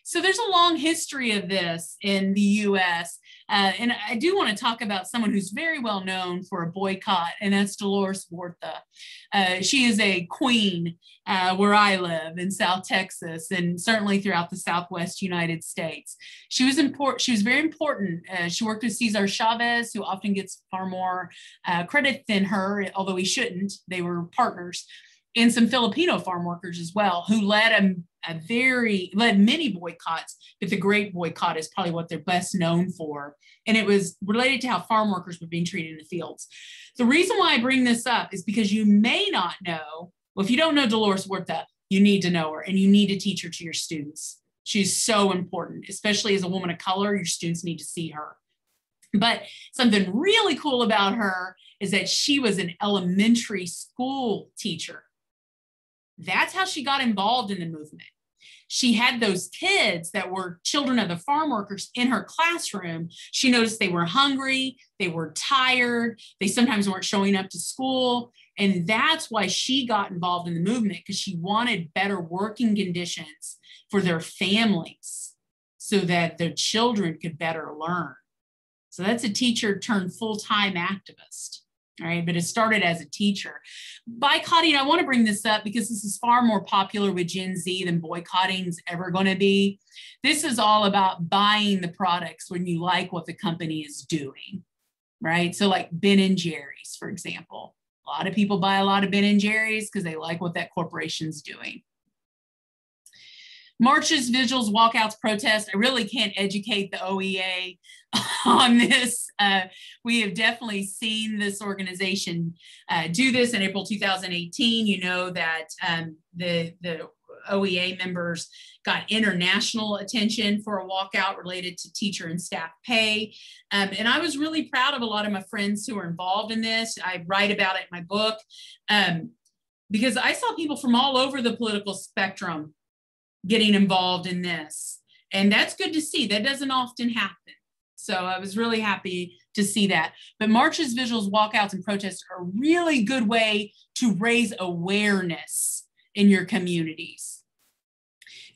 So there's a long history of this in the US. And I do want to talk about someone who's very well known for a boycott, and that's Dolores Huerta. She is a queen where I live in South Texas, and certainly throughout the Southwest United States. She was very important. She worked with Cesar Chavez, who often gets far more credit than her, although he shouldn't. They were partners. and some Filipino farm workers as well, who led many boycotts, but the Great Boycott is probably what they're best known for. And it was related to how farm workers were being treated in the fields. The reason why I bring this up is because you may not know, well, if you don't know Dolores Huerta, you need to know her and you need to teach her to your students. She's so important, especially as a woman of color. Your students need to see her. But something really cool about her is that she was an elementary school teacher. That's how she got involved in the movement. She had those kids that were children of the farm workers in her classroom. She noticed they were hungry, they were tired, they sometimes weren't showing up to school. And that's why she got involved in the movement, because she wanted better working conditions for their families so that their children could better learn. So that's a teacher turned full-time activist. All right, but it started as a teacher. Boycotting, I want to bring this up because this is far more popular with Gen Z than boycotting is ever going to be. This is all about buying the products when you like what the company is doing, right? So like Ben and Jerry's, for example. A lot of people buy a lot of Ben and Jerry's because they like what that corporation's doing. Marches, vigils, walkouts, protests. I really can't educate the OEA on this. We have definitely seen this organization do this in April 2018. You know that the OEA members got international attention for a walkout related to teacher and staff pay. And I was really proud of a lot of my friends who are involved in this. I write about it in my book because I saw people from all over the political spectrum getting involved in this. And that's good to see. That doesn't often happen. So I was really happy to see that. But marches, vigils, walkouts, and protests are a really good way to raise awareness in your communities.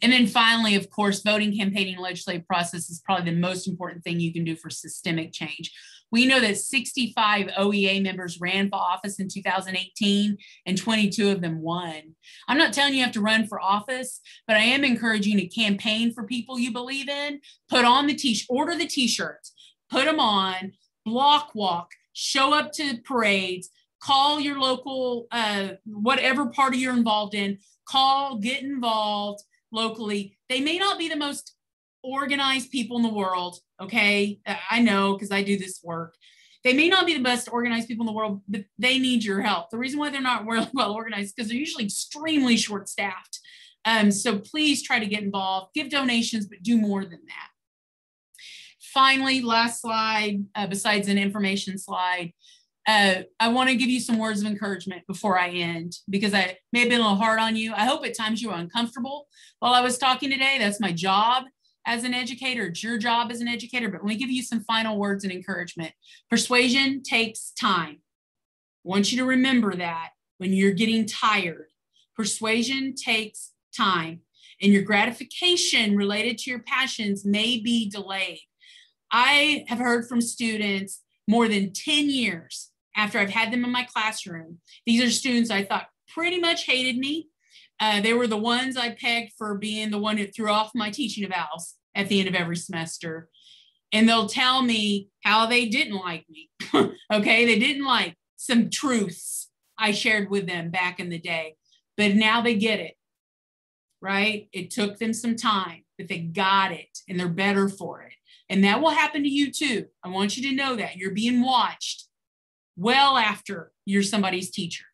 And then finally, of course, voting, campaigning, and legislative process is probably the most important thing you can do for systemic change. We know that 65 OEA members ran for office in 2018 and 22 of them won. I'm not telling you have to run for office, but I am encouraging you to campaign for people you believe in, put on the order the t-shirts, put them on, block walk, show up to parades, call your local, whatever party you're involved in, get involved locally. They may not be the most organized people in the world, okay? I know because I do this work. They may not be the best organized people in the world, but they need your help. The reason why they're not well organized is because they're usually extremely short-staffed. So please try to get involved, give donations, but do more than that. Finally, last slide, besides an information slide, I want to give you some words of encouragement before I end, because I may have been a little hard on you. I hope at times you were uncomfortable while I was talking today. That's my job as an educator. It's your job as an educator. But let me give you some final words of encouragement. Persuasion takes time. I want you to remember that when you're getting tired. Persuasion takes time, and your gratification related to your passions may be delayed. I have heard from students more than 10 years after I've had them in my classroom. These are students I thought pretty much hated me. They were the ones I pegged for being the one who threw off my teaching evals at the end of every semester. And they'll tell me how they didn't like me. Okay, they didn't like some truths I shared with them back in the day, but now they get it, right? It took them some time, but they got it and they're better for it. And that will happen to you too. I want you to know that you're being watched well after you're somebody's teacher.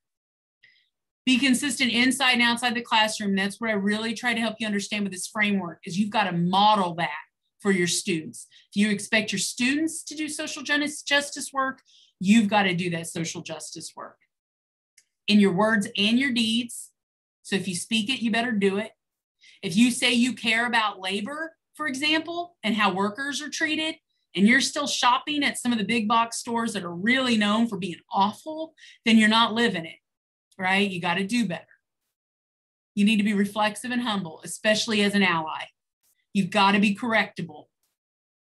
Be consistent inside and outside the classroom. That's where I really try to help you understand with this framework, is you've got to model that for your students. If you expect your students to do social justice work, you've got to do that social justice work in your words and your deeds. So if you speak it, you better do it. If you say you care about labor, for example, and how workers are treated, and you're still shopping at some of the big box stores that are really known for being awful, then you're not living it, right? You got to do better. You need to be reflexive and humble, especially as an ally. You've got to be correctable,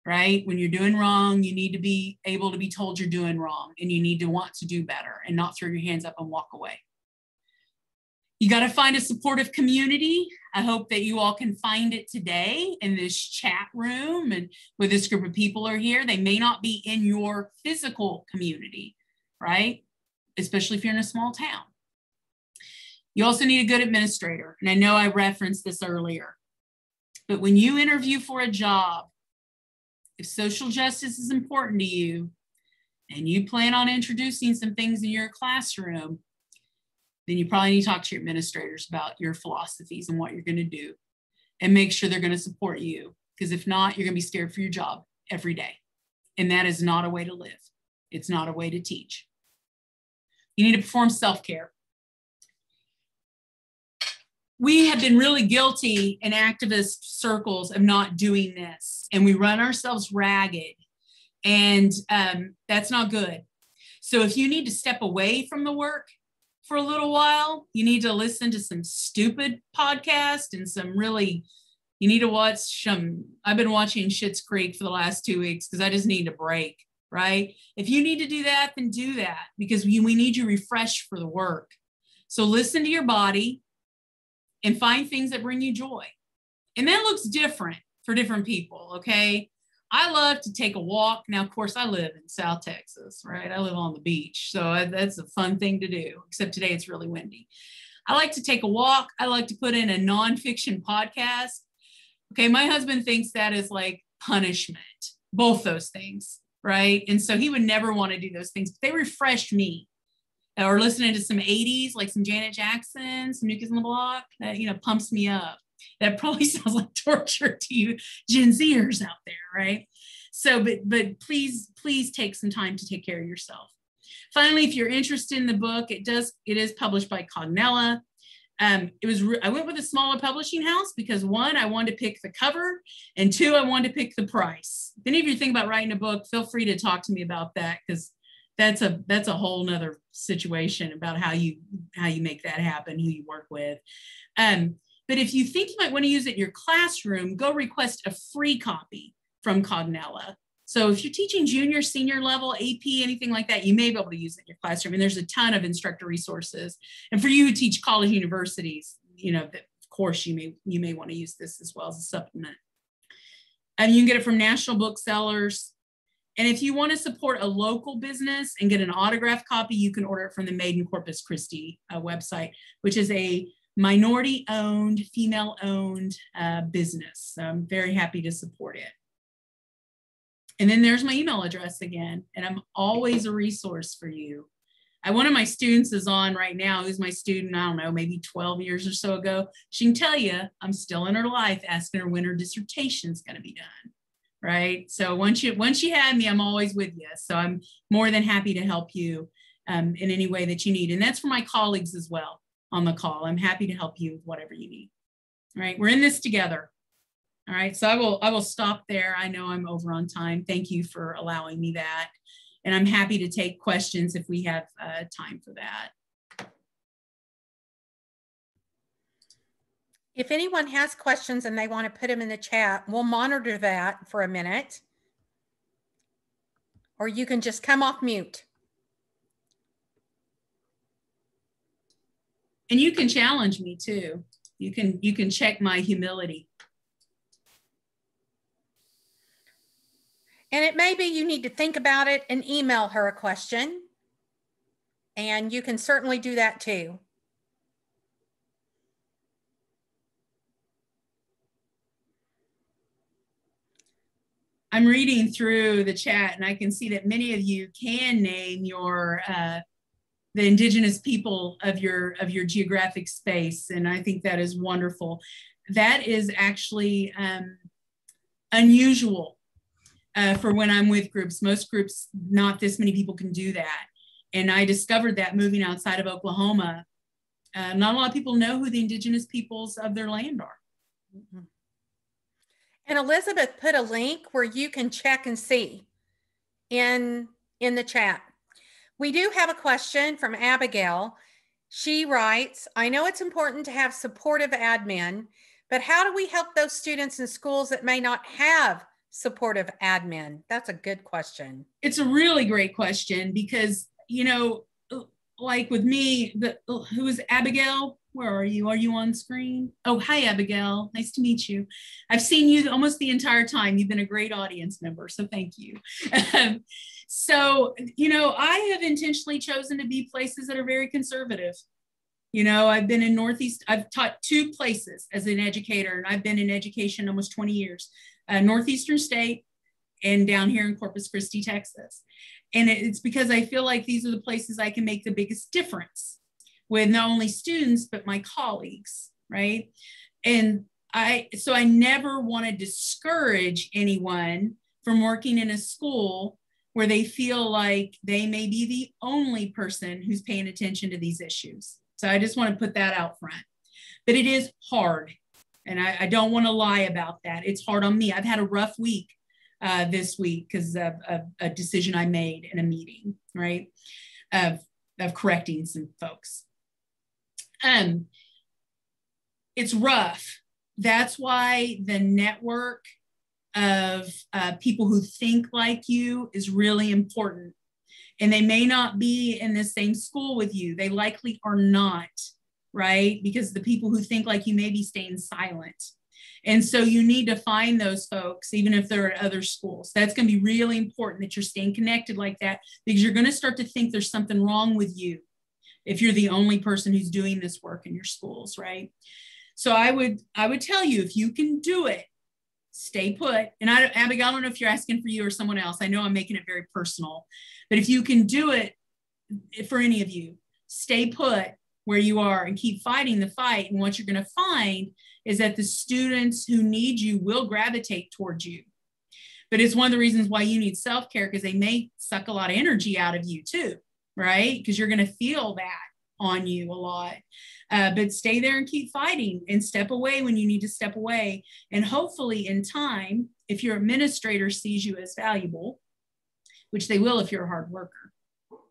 right? When you're doing wrong, you need to be able to be told you're doing wrong, and you need to want to do better and not throw your hands up and walk away. You got to find a supportive community. I hope that you all can find it today in this chat room and with this group of people are here. They may not be in your physical community, right? Especially if you're in a small town. You also need a good administrator. And I know I referenced this earlier, but when you interview for a job, if social justice is important to you and you plan on introducing some things in your classroom, then you probably need to talk to your administrators about your philosophies and what you're going to do, and make sure they're going to support you. Because if not, you're going to be scared for your job every day. And that is not a way to live. It's not a way to teach. You need to perform self-care. We have been really guilty in activist circles of not doing this, and we run ourselves ragged, and that's not good. So if you need to step away from the work for a little while, you need to listen to some stupid podcast and you need to watch some, I've been watching Schitt's Creek for the last 2 weeks because I just need a break, right? If you need to do that, then do that, because we need you refreshed for the work. So listen to your body and find things that bring you joy. And that looks different for different people, okay? I love to take a walk. Now, of course, I live in South Texas, right? I live on the beach, so that's a fun thing to do, except today it's really windy. I like to take a walk. I like to put in a nonfiction podcast. Okay, my husband thinks that is like punishment, both those things, right? And so he would never want to do those things, but they refresh me. Or listening to some 80s, like some Janet Jackson, some New Kids on the Block, that, pumps me up. That probably sounds like torture to you Gen Zers out there, right? So, but please take some time to take care of yourself. Finally, if you're interested in the book, it is published by Cognella. I went with a smaller publishing house because 1, I wanted to pick the cover, and 2, I wanted to pick the price. If any of you think about writing a book, feel free to talk to me about that, because that's a whole nother situation about how you make that happen, who you work with. But if you think you might want to use it in your classroom, go request a free copy from Cognella. So if you're teaching junior, senior level, AP, anything like that, you may be able to use it in your classroom. And there's a ton of instructor resources. And for you who teach college universities, of course, you may want to use this as well as a supplement. And you can get it from national booksellers. And if you want to support a local business and get an autographed copy, you can order it from the Made in Corpus Christi website, which is a minority-owned, female-owned business. So I'm very happy to support it. And then there's my email address again, and I'm always a resource for you. One of my students is on right now, who's my student, I don't know, maybe 12 years or so ago. She can tell you I'm still in her life asking her when her dissertation is going to be done. Right. So once you had me, I'm always with you. So I'm more than happy to help you in any way that you need. And that's for my colleagues as well on the call. I'm happy to help you with whatever you need. All right. We're in this together. All right. So I will stop there. I know I'm over on time. Thank you for allowing me that. And I'm happy to take questions if we have time for that. If anyone has questions and they want to put them in the chat, we'll monitor that for a minute. Or you can just come off mute. And you can challenge me too. You can check my humility. And it may be you need to think about it and email her a question. And you can certainly do that too. I'm reading through the chat, and I can see that many of you can name your the indigenous people of your geographic space, and I think that is wonderful. That is actually unusual for when I'm with groups. Most groups, not this many people can do that, and I discovered that moving outside of Oklahoma. Not a lot of people know who the indigenous peoples of their land are. Mm-hmm. And Elizabeth put a link where you can check and see in the chat. We do have a question from Abigail. She writes, I know it's important to have supportive admin, but how do we help those students in schools that may not have supportive admin? That's a good question. It's a really great question because, like with me, who is Abigail? Where are you? Are you on screen? Oh, hi, Abigail. Nice to meet you. I've seen you almost the entire time. You've been a great audience member, so thank you. So, I have intentionally chosen to be places that are very conservative. You know, I've been in Northeast, I've taught 2 places as an educator, and I've been in education almost 20 years, Northeastern State and down here in Corpus Christi, Texas. And it's because I feel like these are the places I can make the biggest difference with not only students, but my colleagues, right? And so I never want to discourage anyone from working in a school where they feel like they may be the only person who's paying attention to these issues. So I just want to put that out front. But it is hard. And I don't want to lie about that. It's hard on me. I've had a rough week this week because of a decision I made in a meeting, right? Of correcting some folks. It's rough. That's why the network of people who think like you is really important. And they may not be in the same school with you. They likely are not, right? Because the people who think like you may be staying silent. And so you need to find those folks, even if they're at other schools. That's going to be really important that you're staying connected like that, because you're going to start to think there's something wrong with you if you're the only person who's doing this work in your schools, right? So I would tell you, if you can do it, stay put. And Abigail, I don't know if you're asking for you or someone else. I know I'm making it very personal, but if you can do it for any of you, stay put where you are and keep fighting the fight. And what you're going to find is that the students who need you will gravitate towards you. But it's one of the reasons why you need self-care, because they may suck a lot of energy out of you too, right? Because you're going to feel that on you a lot. But stay there and keep fighting and step away when you need to step away. And hopefully in time, if your administrator sees you as valuable, which they will if you're a hard worker,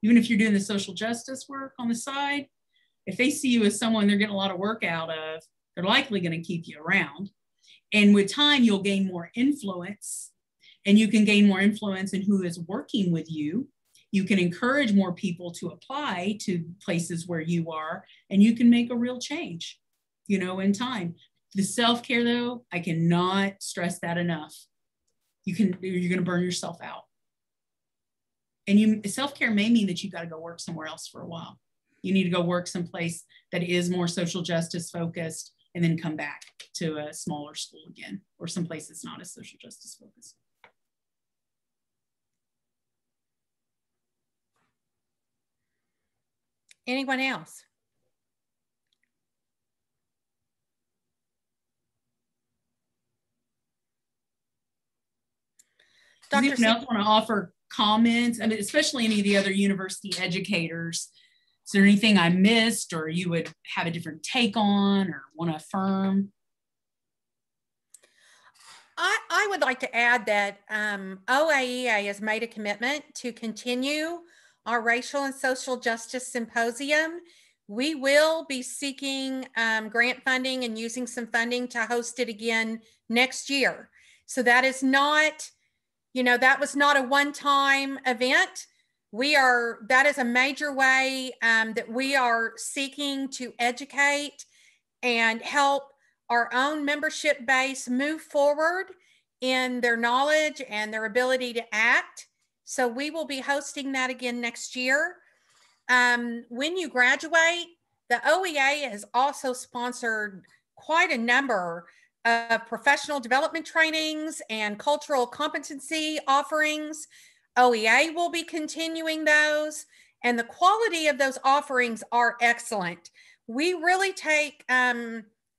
even if you're doing the social justice work on the side, if they see you as someone they're getting a lot of work out of, they're likely going to keep you around. And with time, you'll gain more influence, and you can gain more influence in who is working with you. You can encourage more people to apply to places where you are, and you can make a real change, you know, in time. The self-care though, I cannot stress that enough. You're going to burn yourself out. And self-care may mean that you got to go work somewhere else for a while. You need to go work someplace that is more social justice focused, and then come back to a smaller school again, or someplace that's not as social justice focused. Anyone else? Does anyone else want to offer comments? I mean, especially any of the other university educators. Is there anything I missed, or you would have a different take on, or want to affirm? I would like to add that OAEA has made a commitment to continue our Racial and Social Justice Symposium. We will be seeking grant funding and using some funding to host it again next year. So that is not, you know, that was not a one-time event. That is a major way that we are seeking to educate and help our own membership base move forward in their knowledge and their ability to act. So we will be hosting that again next year. When you graduate, the OEA has also sponsored quite a number of professional development trainings and cultural competency offerings. OEA will be continuing those, and the quality of those offerings are excellent. We really take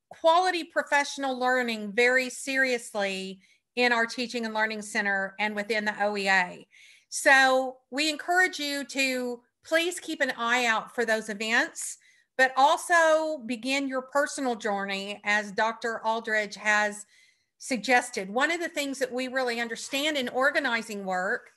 quality professional learning very seriously in our Teaching and Learning Center and within the OEA. So we encourage you to please keep an eye out for those events, but also begin your personal journey, as Dr. Aldridge has suggested. One of the things that we really understand in organizing work,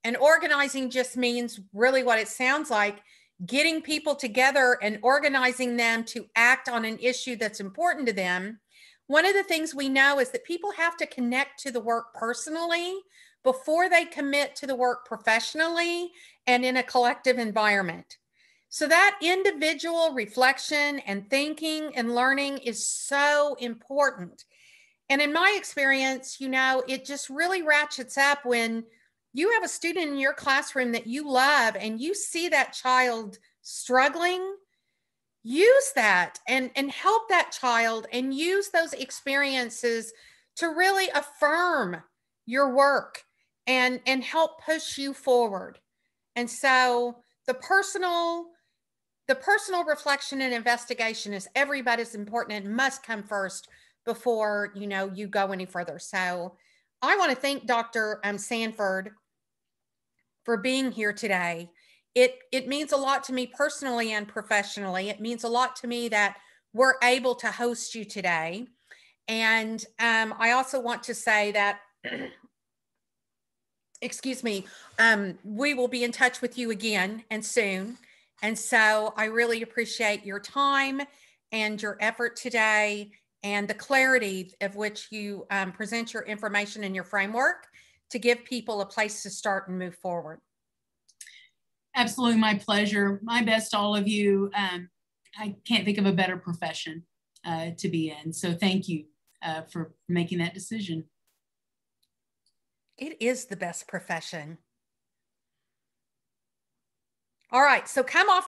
and organizing just means really what it sounds like, getting people together and organizing them to act on an issue that's important to them. One of the things we know is that people have to connect to the work personally before they commit to the work professionally and in a collective environment. So that individual reflection and thinking and learning is so important. And in my experience, you know, it just really ratchets up when you have a student in your classroom that you love and you see that child struggling. use that and help that child, and use those experiences to really affirm your work and help push you forward. And so the personal reflection and investigation is every bit as important and must come first before, you know, you go any further. So I want to thank Dr. Sanford for being here today. It means a lot to me personally and professionally. It means a lot to me that we're able to host you today. And I also want to say that, excuse me, we will be in touch with you again and soon. And so I really appreciate your time and your effort today, and the clarity of which you present your information and your framework to give people a place to start and move forward. Absolutely, my pleasure. My best to all of you. I can't think of a better profession to be in. So thank you for making that decision. It is the best profession. All right, so come off